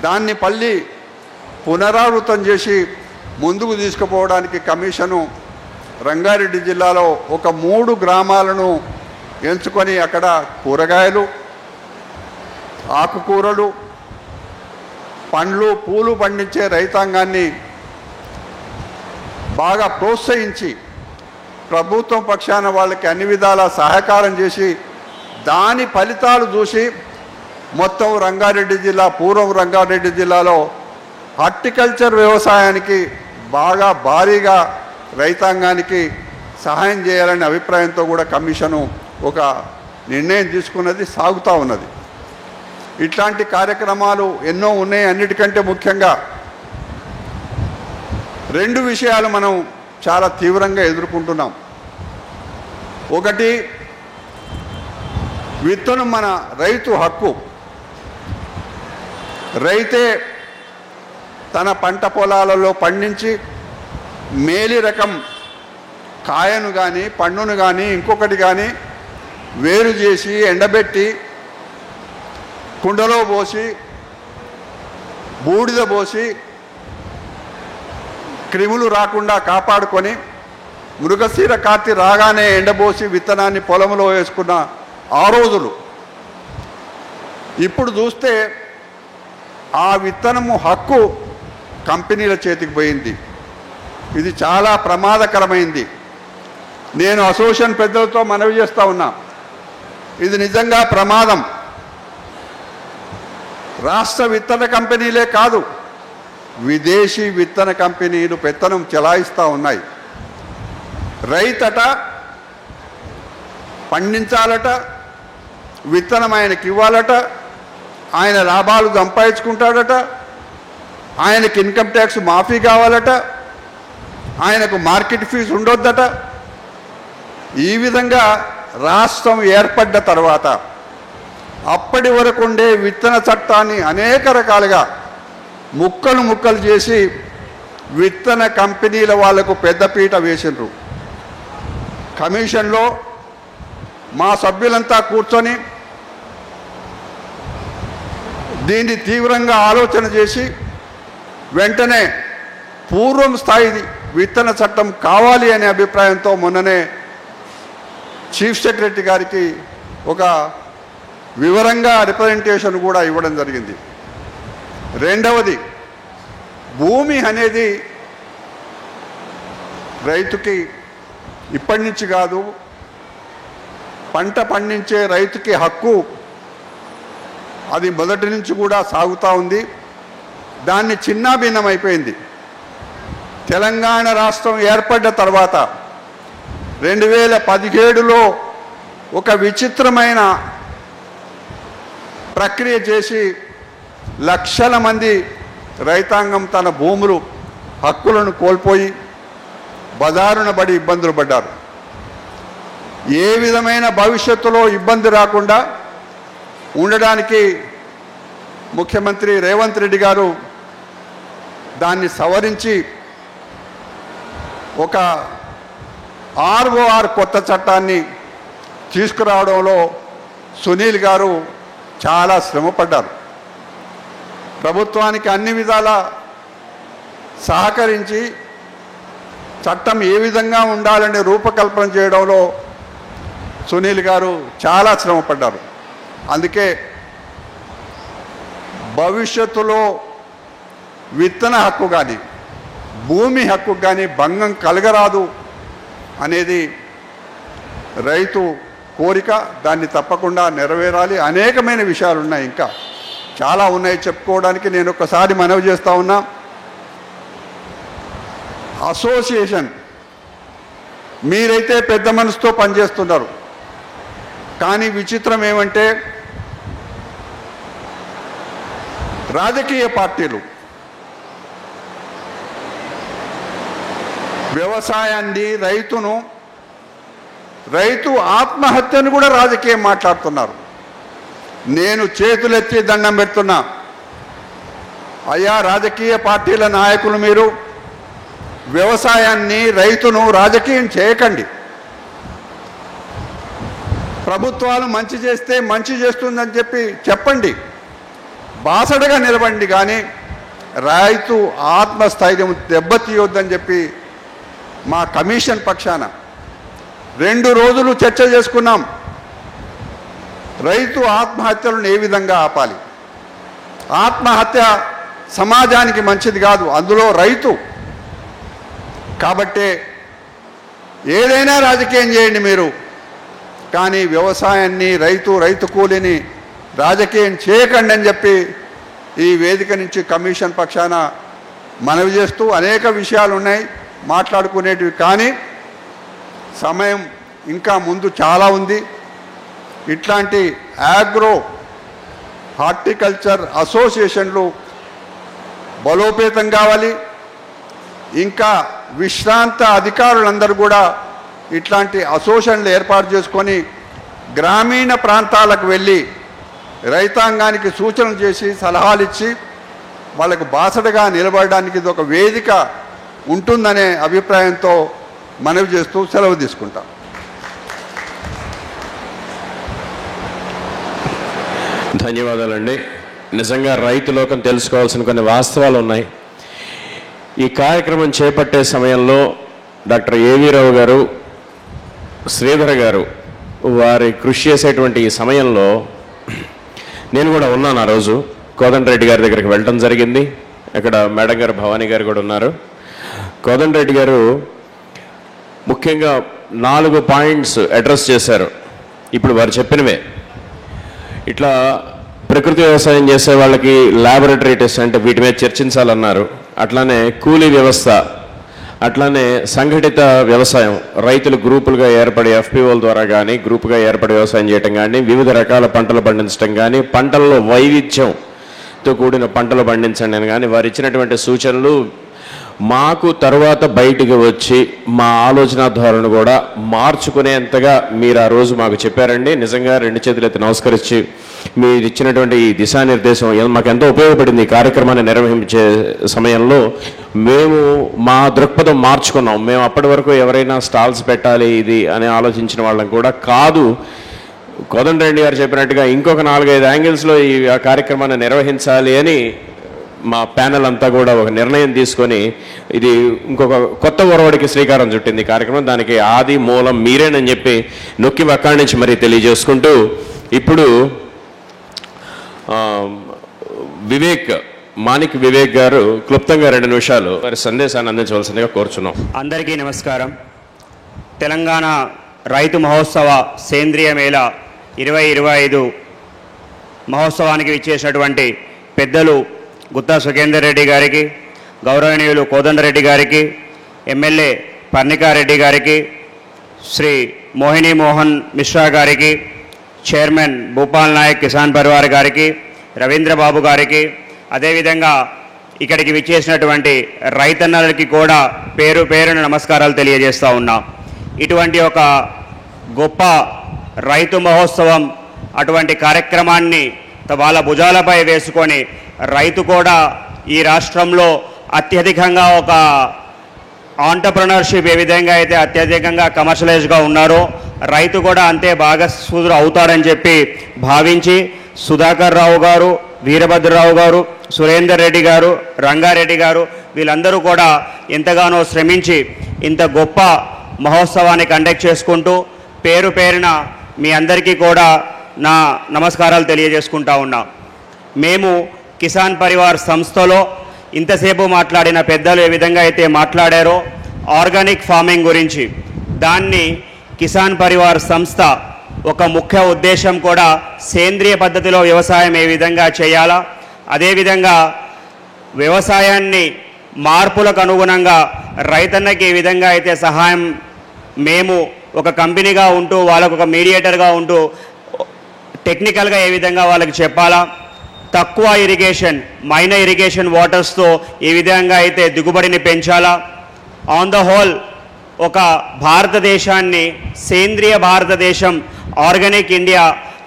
దాన్ని పునరావృతం చేసి ముందుకు తీసుకుపోవడానికి కమిషను రంగారెడ్డి జిల్లాలో ఒక 3 గ్రామాలను ఎంచుకొని అక్కడ కూరగాయలు, ఆకుకూరలు, పండ్లు, పూలు పండించే రైతాంగాన్ని బాగా ప్రోత్సహించి ప్రభుత్వం పక్షాన వాళ్ళకి అన్ని విధాల సహకారం చేసి దాని ఫలితాలు చూసి మొత్తం రంగారెడ్డి జిల్లా, పూర్వం రంగారెడ్డి జిల్లాలో హార్టికల్చర్ వ్యవసాయానికి బాగా భారీగా రైతాంగానికి సహాయం చేయాలనే అభిప్రాయంతో కూడా కమిషను ఒక నిర్ణయం తీసుకున్నది, సాగుతూ ఉన్నది. ఇట్లాంటి కార్యక్రమాలు ఎన్నో ఉన్నాయి. అన్నిటికంటే ముఖ్యంగా 2 విషయాలు మనం చాలా తీవ్రంగా ఎదుర్కొంటున్నాం. ఒకటి, విత్తనం మన రైతు హక్కు. రైతే తన పంట పొలాలలో పండించి మేలి రకం కాయను కానీ పండును కానీ ఇంకొకటి కానీ వేరు చేసి ఎండబెట్టి కుండలో పోసి బూడిద పోసి క్రిములు రాకుండా కాపాడుకొని మృగశిర కార్తె రాగానే ఎండబోసి విత్తనాన్ని పొలంలో వేసుకున్న ఆ రోజులు. ఇప్పుడు చూస్తే ఆ విత్తనము హక్కు కంపెనీల చేతికి పోయింది. ఇది చాలా ప్రమాదకరమైంది. నేను అసోసియేషన్ పెద్దలతో మనవి చేస్తూ ఉన్నా, ఇది నిజంగా ప్రమాదం. రాష్ట్ర విత్తన కంపెనీలే కాదు, విదేశీ విత్తన కంపెనీలు పెత్తనం చెలాయిస్తూ ఉన్నాయి. రైతట పండించాలట, విత్తనం ఆయనకి ఇవ్వాలట, ఆయన లాభాలు సంపాదించుకుంటాడట, ఆయనకి ఇన్కమ్ ట్యాక్స్ మాఫీ కావాలట, ఆయనకు మార్కెట్ ఫీజు ఉండొద్దట. ఈ విధంగా రాష్ట్రం ఏర్పడ్డ తర్వాత అప్పటి వరకు ఉండే విత్తన చట్టాన్ని అనేక రకాలుగా ముక్కలు చేసి విత్తన కంపెనీల వాళ్లకు పెద్దపీట వేసిండ్రు. కమిషన్లో మా సభ్యులంతా కూర్చొని దీన్ని తీవ్రంగా ఆలోచన చేసి వెంటనే పూర్వం స్థాయి విత్తన చట్టం కావాలి అనే అభిప్రాయంతో మొన్ననే చీఫ్ సెక్రటరీ గారికి ఒక వివరంగా రిప్రజెంటేషన్ కూడా ఇవ్వడం జరిగింది. రెండవది, భూమి అనేది రైతుకి ఇప్పటి నుంచి కాదు, పంట పండించే రైతుకి హక్కు అది మొదటి నుంచి కూడా సాగుతూ ఉంది. దాన్ని చిన్నాభిన్నమైపోయింది. తెలంగాణ రాష్ట్రం ఏర్పడ్డ తర్వాత 2017లో ఒక విచిత్రమైన ప్రక్రియ చేసి లక్షల మంది రైతాంగం తన భూములు హక్కులను కోల్పోయి బజారున పడి ఇబ్బందులు పడ్డారు. ఏ విధమైన భవిష్యత్తులో ఇబ్బంది రాకుండా ఉండడానికి ముఖ్యమంత్రి రేవంత్ రెడ్డి గారు దాన్ని సవరించి ఒక ROR కొత్త చట్టాన్ని తీసుకురావడంలో సునీల్ గారు చాలా శ్రమపడ్డారు. ప్రభుత్వానికి అన్ని విధాలా సహకరించి చట్టం ఏ విధంగా ఉండాలని రూపకల్పన చేయడంలో సునీల్ గారు చాలా శ్రమపడ్డారు. అందుకే భవిష్యత్తులో విత్తన హక్కు కానీ భూమి హక్కు కానీ భంగం కలగరాదు అనేది రైతు కోరిక. దాన్ని తప్పకుండా నెరవేరాలి. అనేకమైన విషయాలు ఉన్నాయి, ఇంకా చాలా ఉన్నాయి చెప్పుకోవడానికి. నేను ఒక్కసారి మనవి చేస్తూ ఉన్నా, అసోసియేషన్ మీరైతే పెద్ద మనసుతో పనిచేస్తున్నారు, కానీ విచిత్రం ఏమంటే రాజకీయ పార్టీలు వ్యవసాయాన్ని, రైతు ఆత్మహత్యను కూడా రాజకీయం మాట్లాడుతున్నారు. నేను చేతులెత్తి దండం పెడుతున్నా, అయ్యా రాజకీయ పార్టీల నాయకులు, మీరు వ్యవసాయాన్ని, రైతును రాజకీయం చేయకండి. ప్రభుత్వాలు మంచి చేస్తే మంచి చేస్తుందని చెప్పండి, బాసడగా నిలబండి. కానీ రైతు ఆత్మస్థైర్యం దెబ్బతీయొద్దని చెప్పి మా కమిషన్ పక్షాన 2 రోజులు చర్చ చేసుకున్నాం. రైతు ఆత్మహత్యలను ఏ విధంగా ఆపాలి? ఆత్మహత్య సమాజానికి మంచిది కాదు, అందులో రైతు. కాబట్టే ఏదైనా రాజకీయం చేయండి మీరు, కానీ వ్యవసాయాన్ని, రైతు కూలిని రాజకీయం చేయకండి అని చెప్పి ఈ వేదిక నుంచి కమిషన్ పక్షాన మనవి చేస్తూ, అనేక విషయాలు ఉన్నాయి మాట్లాడుకునేటివి, కానీ సమయం ఇంకా ముందు చాలా ఉంది. ఇట్లాంటి ఆగ్రో హార్టికల్చర్ అసోసియేషన్లు బలోపేతం కావాలి. ఇంకా విశ్రాంత అధికారులందరూ కూడా ఇట్లాంటి అసోసియేషన్లు ఏర్పాటు చేసుకొని గ్రామీణ ప్రాంతాలకు వెళ్ళి రైతాంగానికి సూచనలు చేసి సలహాలు ఇచ్చి వాళ్ళకు బాసటగా నిలబడడానికి ఇది ఒక వేదిక ఉంటుందనే అభిప్రాయంతో మనవి చేస్తూ సెలవు తీసుకుంటాం. ధన్యవాదాలండి. నిజంగా రైతు లోకం తెలుసుకోవాల్సిన కొన్ని వాస్తవాలు ఉన్నాయి. ఈ కార్యక్రమం చేపట్టే సమయంలో డాక్టర్ ఏవీ రావు గారు, శ్రీధర్ గారు వారి కృషి చేసేటువంటి ఈ సమయంలో నేను కూడా ఉన్నాను. ఆ రోజు కోదండరెడ్డి గారి దగ్గరికి వెళ్ళడం జరిగింది. అక్కడ మేడం గారు, భవానీ గారు కూడా ఉన్నారు. కోదండరెడ్డి గారు ముఖ్యంగా 4 పాయింట్స్ అడ్రస్ చేశారు. ఇప్పుడు వారు చెప్పినవే, ఇట్లా ప్రకృతి వ్యవసాయం చేసే వాళ్ళకి ల్యాబొరేటరీ టెస్ట్ అంటే వీటి మీద చర్చించాలన్నారు. అట్లానే కూలీ వ్యవస్థ, అట్లానే సంఘటిత వ్యవసాయం, రైతులు గ్రూపులుగా ఏర్పడి ఎఫ్పిఓల ద్వారా కానీ గ్రూపుగా ఏర్పడి వ్యవసాయం చేయటం కానీ, వివిధ రకాల పంటలు పండించడం కానీ, పంటల్లో వైవిధ్యంతో కూడిన పంటలు పండించండి అని కానీ వారు ఇచ్చినటువంటి సూచనలు మాకు తరువాత బయటికి వచ్చి మా ఆలోచన ధోరణి కూడా మార్చుకునేంతగా మీరు ఆ రోజు మాకు చెప్పారండి. నిజంగా 2 చేతులెత్తి నమస్కరించి మీరు ఇచ్చినటువంటి ఈ దిశానిర్దేశం మాకు ఎంతో ఉపయోగపడింది. ఈ కార్యక్రమాన్ని నిర్వహించే సమయంలో మేము మా దృక్పథం మార్చుకున్నాం. మేము అప్పటి వరకు ఎవరైనా స్టాల్స్ పెట్టాలి ఇది అని ఆలోచించిన వాళ్ళం కూడా కాదు. కోదండరెడ్డి గారు చెప్పినట్టుగా ఇంకొక 4-5 యాంగిల్స్లో ఈ కార్యక్రమాన్ని నిర్వహించాలి అని మా ప్యానెల్ అంతా కూడా ఒక నిర్ణయం తీసుకొని ఇది ఇంకొక కొత్త ఒరవడికి శ్రీకారం చుట్టింది కార్యక్రమం. దానికి ఆది మూలం మీరేనని చెప్పి నొక్కి అక్కడి నుంచి మరి తెలియజేసుకుంటూ ఇప్పుడు మాణిక్ వివేక్ గారు క్లుప్తంగా 2 నిమిషాలు వారి సందేశాన్ని అందించవలసిందిగా కోరుచున్నాం. అందరికీ నమస్కారం. తెలంగాణ రైతు మహోత్సవ సేంద్రియ మేళ 2025 మహోత్సవానికి విచ్చేసినటువంటి పెద్దలు గుత్తా సుఖేందర్ రెడ్డి గారికి, గౌరవనీయులు కోదండరెడ్డి గారికి, ఎమ్మెల్యే పర్ణికారెడ్డి గారికి, శ్రీ మోహిని మోహన్ మిశ్రా గారికి, చైర్మన్ భూపాల్ నాయక్ కిసాన్ పరివార్ గారికి, రవీంద్రబాబు గారికి, అదేవిధంగా ఇక్కడికి విచ్చేసినటువంటి రైతన్నలకి కూడా పేరు పేరున నమస్కారాలు తెలియజేస్తూ ఉన్నాం. ఇటువంటి ఒక గొప్ప రైతు మహోత్సవం, అటువంటి కార్యక్రమాన్ని వాళ్ళ భుజాలపై వేసుకొని రైతు కూడా ఈ రాష్ట్రంలో అత్యధికంగా ఒక ఆంటర్ప్రినర్షిప్ ఏ విధంగా అయితే అత్యధికంగా కమర్షియలైజ్గా ఉన్నారో రైతు కూడా అంతే భాగస్వాములు అవుతారని చెప్పి భావించి సుధాకర్ రావు గారు, వీరభద్రరావు గారు, సురేందర్ రెడ్డి గారు, రంగారెడ్డి గారు వీళ్ళందరూ కూడా ఎంతగానో శ్రమించి ఇంత గొప్ప మహోత్సవాన్ని కండక్ట్ చేసుకుంటూ పేరు పేరున మీ అందరికీ కూడా నా నమస్కారాలు తెలియజేసుకుంటా ఉన్నా. మేము కిసాన్ పరివార్ సంస్థలో ఇంతసేపు మాట్లాడిన పెద్దలు ఏ విధంగా అయితే మాట్లాడారో ఆర్గానిక్ ఫార్మింగ్ గురించి, దాన్ని కిసాన్ పరివార్ సంస్థ ఒక ముఖ్య ఉద్దేశం కూడా సేంద్రియ పద్ధతిలో వ్యవసాయం ఏ విధంగా చేయాలా, అదేవిధంగా వ్యవసాయాన్ని మార్పులకు అనుగుణంగా రైతన్నకి ఏ విధంగా అయితే సహాయం మేము ఒక కంపెనీగా ఉంటూ వాళ్ళకు ఒక మీడియేటర్గా ఉంటూ టెక్నికల్గా ఏ విధంగా వాళ్ళకి చెప్పాలా, తక్కువ ఇరిగేషన్ మైనర్ ఇరిగేషన్ వాటర్స్తో ఏ విధంగా అయితే దిగుబడిని పెంచాలా, ఆన్ ద హోల్ ఒక భారతదేశాన్ని సేంద్రియ భారతదేశం ఆర్గానిక్ ఇండియా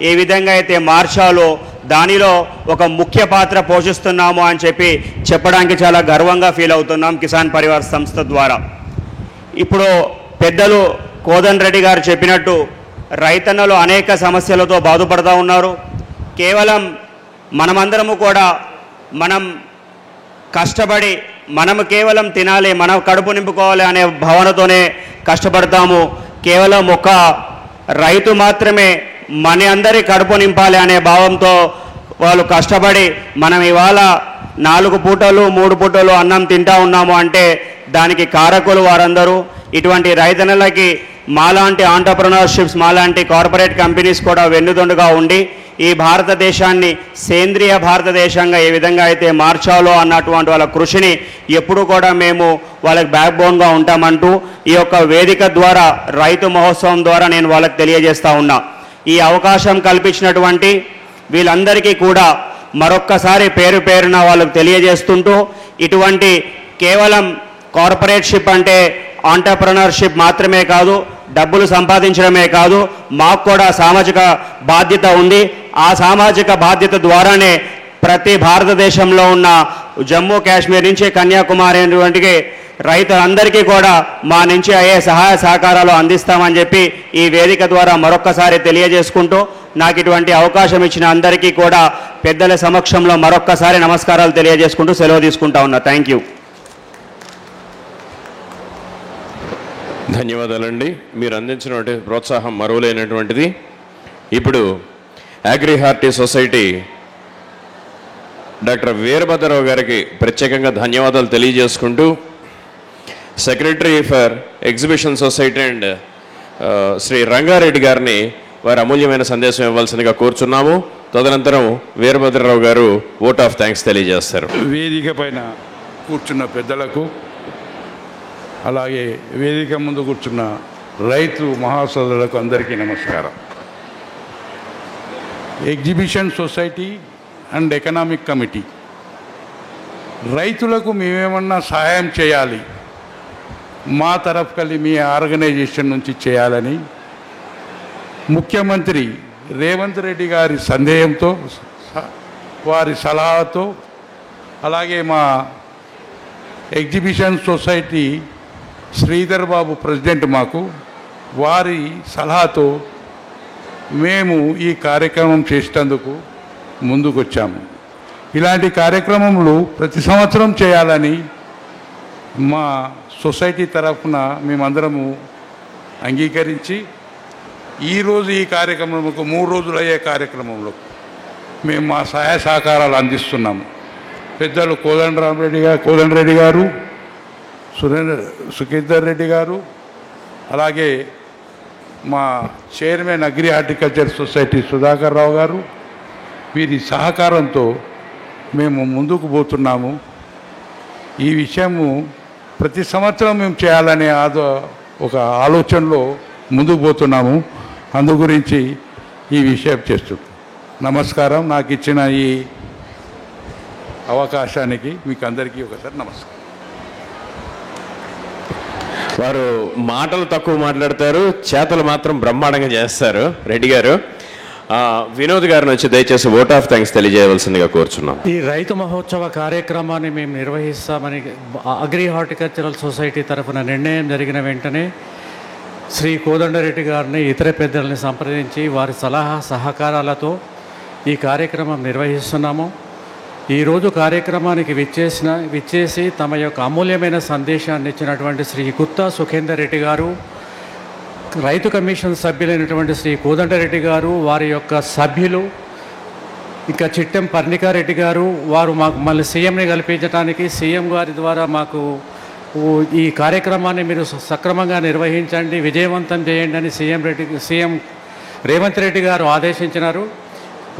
ఏ విధంగా అయితే మార్చాలో దానిలో ఒక ముఖ్య పాత్ర పోషిస్తున్నాము అని చెప్పడానికి చాలా గర్వంగా ఫీల్ అవుతున్నాం కిసాన్ పరివార్ సంస్థ ద్వారా. ఇప్పుడు పెద్దలు కోదండ రెడ్డి గారు చెప్పినట్టు రైతన్నలు అనేక సమస్యలతో బాధపడుతూ ఉన్నారు. కేవలం మనమందరము కూడా మనం కష్టపడి మనము కేవలం తినాలి, మన కడుపు నింపుకోవాలి అనే భావనతోనే కష్టపడతాము. కేవలం ఒక రైతు మాత్రమే మన అందరి కడుపు నింపాలి అనే భావంతో వాళ్ళు కష్టపడి మనం ఇవాళ 4 పూటలు 3 పూటలు అన్నం తింటా ఉన్నాము అంటే దానికి కారకులు వారందరూ. ఇటువంటి రైతన్నలకి మాలాంటి ఆంటర్ప్రినర్షిప్స్, మాలాంటి కార్పొరేట్ కంపెనీస్ కూడా వెన్నుదొండుగా ఉండి ఈ భారతదేశాన్ని సేంద్రియ భారతదేశంగా ఏ విధంగా అయితే మార్చాలో అన్నటువంటి వాళ్ళ కృషిని ఎప్పుడు కూడా మేము వాళ్ళకి బ్యాక్ బోన్గా ఉంటామంటూ ఈ యొక్క వేదిక ద్వారా రైతు మహోత్సవం ద్వారా నేను వాళ్ళకి తెలియజేస్తూ ఉన్నా. ఈ అవకాశం కల్పించినటువంటి వీళ్ళందరికీ కూడా మరొక్కసారి పేరు పేరున వాళ్ళకు తెలియజేస్తుంటూ, ఇటువంటి కేవలం కార్పొరేట్షిప్ అంటే ఆంటర్ప్రినర్షిప్ మాత్రమే కాదు, డబ్బులు సంపాదించడమే కాదు, మాకు కూడా సామాజిక బాధ్యత ఉంది. ఆ సామాజిక బాధ్యత ద్వారానే ప్రతి భారతదేశంలో ఉన్న జమ్మూ కాశ్మీర్ నుంచి కన్యాకుమారి అనేటువంటి రైతులందరికీ కూడా మా నుంచి అయ్యే సహాయ సహకారాలు అందిస్తామని చెప్పి ఈ వేదిక ద్వారా మరొక్కసారి తెలియజేసుకుంటూ, నాకు ఇటువంటి అవకాశం ఇచ్చిన అందరికీ కూడా పెద్దల సమక్షంలో మరొక్కసారి నమస్కారాలు తెలియజేసుకుంటూ సెలవు తీసుకుంటా ఉన్నా. Thank you. ధన్యవాదాలండి. మీరు అందించినటువంటి ప్రోత్సాహం మరువలేనటువంటిది. ఇప్పుడు agri horti society doctor Veerabhadra Rao గారికి ప్రత్యేకంగా ధన్యవాదాలు తెలియజేసుకుంటూ, secretary for exhibition society and Shri Ranga Reddy గారిని వారి అమూల్యమైన సందేశం ఇవ్వాల్సిందిగా కోరుచున్నాము. తదనంతరం వీరభద్రరావు గారు ఓట్ ఆఫ్ థ్యాంక్స్ తెలియజేస్తారు. వేదిక పైన కూర్చున్న పెద్దలకు, అలాగే వేదిక ముందు కూర్చున్న రైతు మహాసోదరులకు అందరికీ నమస్కారం. Exhibition society and economic committee రైతులకు మేమేమన్నా సహాయం చేయాలి, మా తరఫుకెళ్ళి మీ ఆర్గనైజేషన్ నుంచి చేయాలని ముఖ్యమంత్రి రేవంత్ రెడ్డి గారి సందేహంతో, వారి సలహాతో, అలాగే మా exhibition society Sridhar Babu president మాకు వారి సలహాతో మేము ఈ కార్యక్రమం చేసేందుకు ముందుకొచ్చాము. ఇలాంటి కార్యక్రమములు ప్రతి సంవత్సరం చేయాలని మా సొసైటీ తరఫున మేమందరము అంగీకరించి ఈరోజు ఈ కార్యక్రమంలో 3 రోజులు అయ్యే కార్యక్రమంలో మేము మా సహాయ సహకారాలు అందిస్తున్నాము. పెద్దలు కోదండ రెడ్డి గారు, సుఖేందర్ రెడ్డి గారు, అలాగే మా chairman agri horticulture society Sudhakar Rao గారు, వీరి సహకారంతో మేము ముందుకు పోతున్నాము. ఈ విషయము ప్రతి సంవత్సరం మేము చేయాలనే ఒక ఆలోచనలో ముందుకు పోతున్నాము. అందు గురించి ఈ విషయం చేస్తున్నాం. నమస్కారం. నాకు ఇచ్చిన ఈ అవకాశానికి మీకు అందరికీ ఒకసారి నమస్కారం. వారు మాటలు తక్కువ మాట్లాడతారు, చేతలు మాత్రం బ్రహ్మాండంగా చేస్తారు. రెడ్డి గారు, వినోద్ గారిని వచ్చి దయచేసి ఓట్ ఆఫ్ థ్యాంక్స్ తెలియజేయవలసిందిగా కోరుచున్నాం. ఈ రైతు మహోత్సవ కార్యక్రమాన్ని మేము నిర్వహిస్తామని అగ్రి హార్టికల్చరల్ సొసైటీ తరఫున నిర్ణయం జరిగిన వెంటనే శ్రీ కోదండరెడ్డి గారిని, ఇతర పెద్దల్ని సంప్రదించి వారి సలహా సహకారాలతో ఈ కార్యక్రమం నిర్వహిస్తున్నాము. ఈరోజు కార్యక్రమానికి విచ్చేసి తమ యొక్క అమూల్యమైన సందేశాన్ని ఇచ్చినటువంటి శ్రీ గుత్తా సుఖేందర్ రెడ్డి గారు, రైతు కమిషన్ సభ్యులైనటువంటి శ్రీ కోదండరెడ్డి గారు, వారి యొక్క సభ్యులు, ఇంకా చిట్టెం పర్ణికారెడ్డి గారు, వారు మాకు మళ్ళీ సీఎంని కల్పించడానికి సీఎం గారి ద్వారా మాకు ఈ కార్యక్రమాన్ని మీరు సక్రమంగా నిర్వహించండి, విజయవంతం చేయండి అని సీఎం రేవంత్ రెడ్డి గారు ఆదేశించినారు.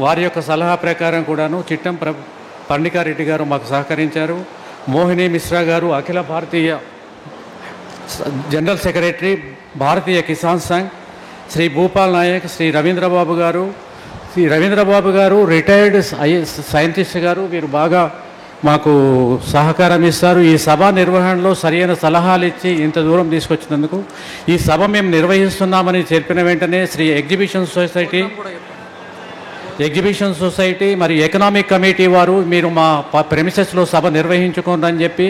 వారి యొక్క సలహా ప్రకారం కూడాను చిట్టెం పర్ణికారెడ్డి గారు మాకు సహకరించారు. మోహిని మిశ్రా గారు అఖిల భారతీయ జనరల్ సెక్రటరీ, భారతీయ కిసాన్ సంఘ్, శ్రీ భూపాల్ నాయక్, శ్రీ రవీంద్రబాబు గారు రిటైర్డ్ సైంటిస్ట్ గారు, వీరు బాగా మాకు సహకారం ఇస్తారు. ఈ సభ నిర్వహణలో సరైన సలహాలు ఇచ్చి ఇంత దూరం తీసుకొచ్చినందుకు, ఈ సభ మేము నిర్వహిస్తున్నామని చెప్పిన వెంటనే శ్రీ ఎగ్జిబిషన్ సొసైటీ మరియు ఎకనామిక్ కమిటీ వారు మీరు మా ప్రెమిసెస్లో సభ నిర్వహించుకోండి అని చెప్పి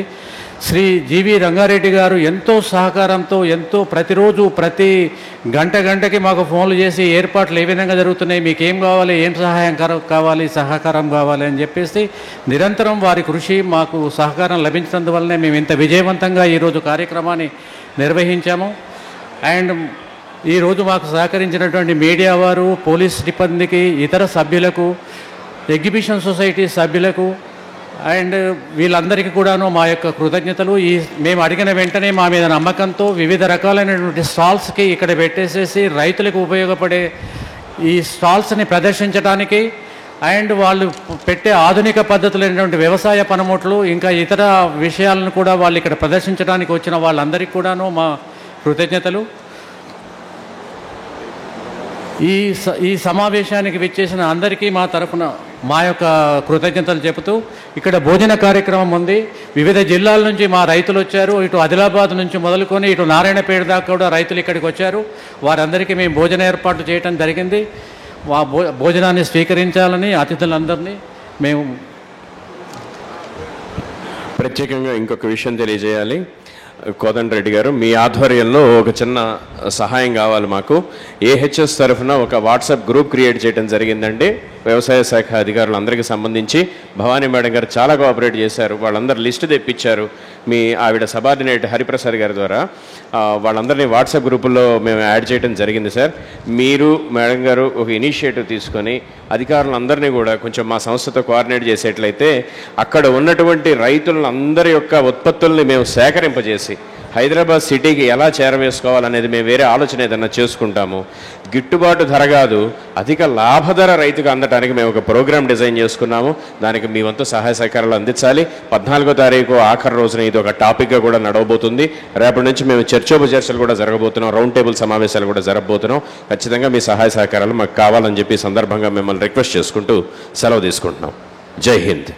శ్రీ జీవి రంగారెడ్డి గారు ఎంతో సహకారంతో ప్రతిరోజు ప్రతి గంటకి మాకు ఫోన్లు చేసి ఏర్పాట్లు ఏ విధంగా జరుగుతున్నాయి, మీకు ఏం కావాలి, ఏం సహాయం కావాలి, సహకారం కావాలి అని చెప్పేసి నిరంతరం వారి కృషి మాకు సహకారం లభించినందువల్లనే మేము ఇంత విజయవంతంగా ఈరోజు కార్యక్రమాన్ని నిర్వహించాము. అండ్ ఈరోజు మాకు సహకరించినటువంటి మీడియా వారు, పోలీస్ సిబ్బందికి, ఇతర సభ్యులకు, ఎగ్జిబిషన్ సొసైటీ సభ్యులకు అండ్ వీళ్ళందరికీ కూడాను మా యొక్క కృతజ్ఞతలు. మేము అడిగిన వెంటనే మా మీద నమ్మకంతో వివిధ రకాలైనటువంటి స్టాల్స్కి ఇక్కడ పెట్టేసేసి రైతులకు ఉపయోగపడే ఈ స్టాల్స్ని ప్రదర్శించడానికి అండ్ వాళ్ళు పెట్టే ఆధునిక పద్ధతులైనటువంటి వ్యవసాయ పనిముట్లు ఇంకా ఇతర విషయాలను కూడా వాళ్ళు ఇక్కడ ప్రదర్శించడానికి వచ్చిన వాళ్ళందరికీ కూడాను మా కృతజ్ఞతలు. ఈ సమావేశానికి విచ్చేసిన అందరికీ మా తరఫున మా యొక్క కృతజ్ఞతలు చెబుతూ, ఇక్కడ భోజన కార్యక్రమం ఉంది. వివిధ జిల్లాల నుంచి మా రైతులు వచ్చారు. ఇటు ఆదిలాబాద్ నుంచి మొదలుకొని ఇటు నారాయణపేట దాకా కూడా రైతులు ఇక్కడికి వచ్చారు. వారందరికీ మేము భోజన ఏర్పాటు చేయడం జరిగింది. భోజనాన్ని స్వీకరించాలని అతిథులందరినీ మేము ప్రత్యేకంగా ఇంకొక విషయం తెలియజేయాలి. కోదండరెడ్డి గారు, మీ ఆధ్వర్యంలో ఒక చిన్న సహాయం కావాలి మాకు. ఏహెచ్ఎస్ తరఫున ఒక వాట్సాప్ గ్రూప్ క్రియేట్ చేయడం జరిగిందండి. వ్యవసాయ శాఖ అధికారులందరికీ సంబంధించి భవానీ మేడం గారు చాలా కోఆపరేట్ చేశారు. వాళ్ళందరూ లిస్టు తెప్పించారు. మీ ఆవిడ సబార్డినేట్ హరిప్రసాద్ గారి ద్వారా వాళ్ళందరినీ వాట్సాప్ గ్రూపుల్లో మేము యాడ్ చేయడం జరిగింది సార్. మీరు మేడం గారు ఒక ఇనిషియేటివ్ తీసుకొని అధికారులందరినీ కూడా కొంచెం మా సంస్థతో కోఆర్డినేట్ చేసేట్లయితే అక్కడ ఉన్నటువంటి రైతులందరి యొక్క ఉత్పత్తుల్ని మేము సేకరింపజేసి హైదరాబాద్ సిటీకి ఎలా చేరవేసుకోవాలనేది మేము వేరే ఆలోచన ఏదన్నా చేసుకుంటాము. గిట్టుబాటు ధర కాదు, అధిక లాభధర రైతుకు అందడానికి మేము ఒక ప్రోగ్రామ్ డిజైన్ చేసుకున్నాము. దానికి మీ వంతు సహాయ సహకారాలు అందించాలి. 14వ తారీఖు ఆఖరి రోజున ఇది ఒక టాపిక్గా కూడా నడవబోతుంది. రేపటి నుంచి మేము చర్చోపచర్చలు కూడా జరగబోతున్నాం, రౌండ్ టేబుల్ సమావేశాలు కూడా జరగబోతున్నాం. ఖచ్చితంగా మీ సహాయ సహకారాలు మాకు కావాలని చెప్పి సందర్భంగా మిమ్మల్ని రిక్వెస్ట్ చేసుకుంటూ సెలవు తీసుకుంటున్నాం. జై హింద్.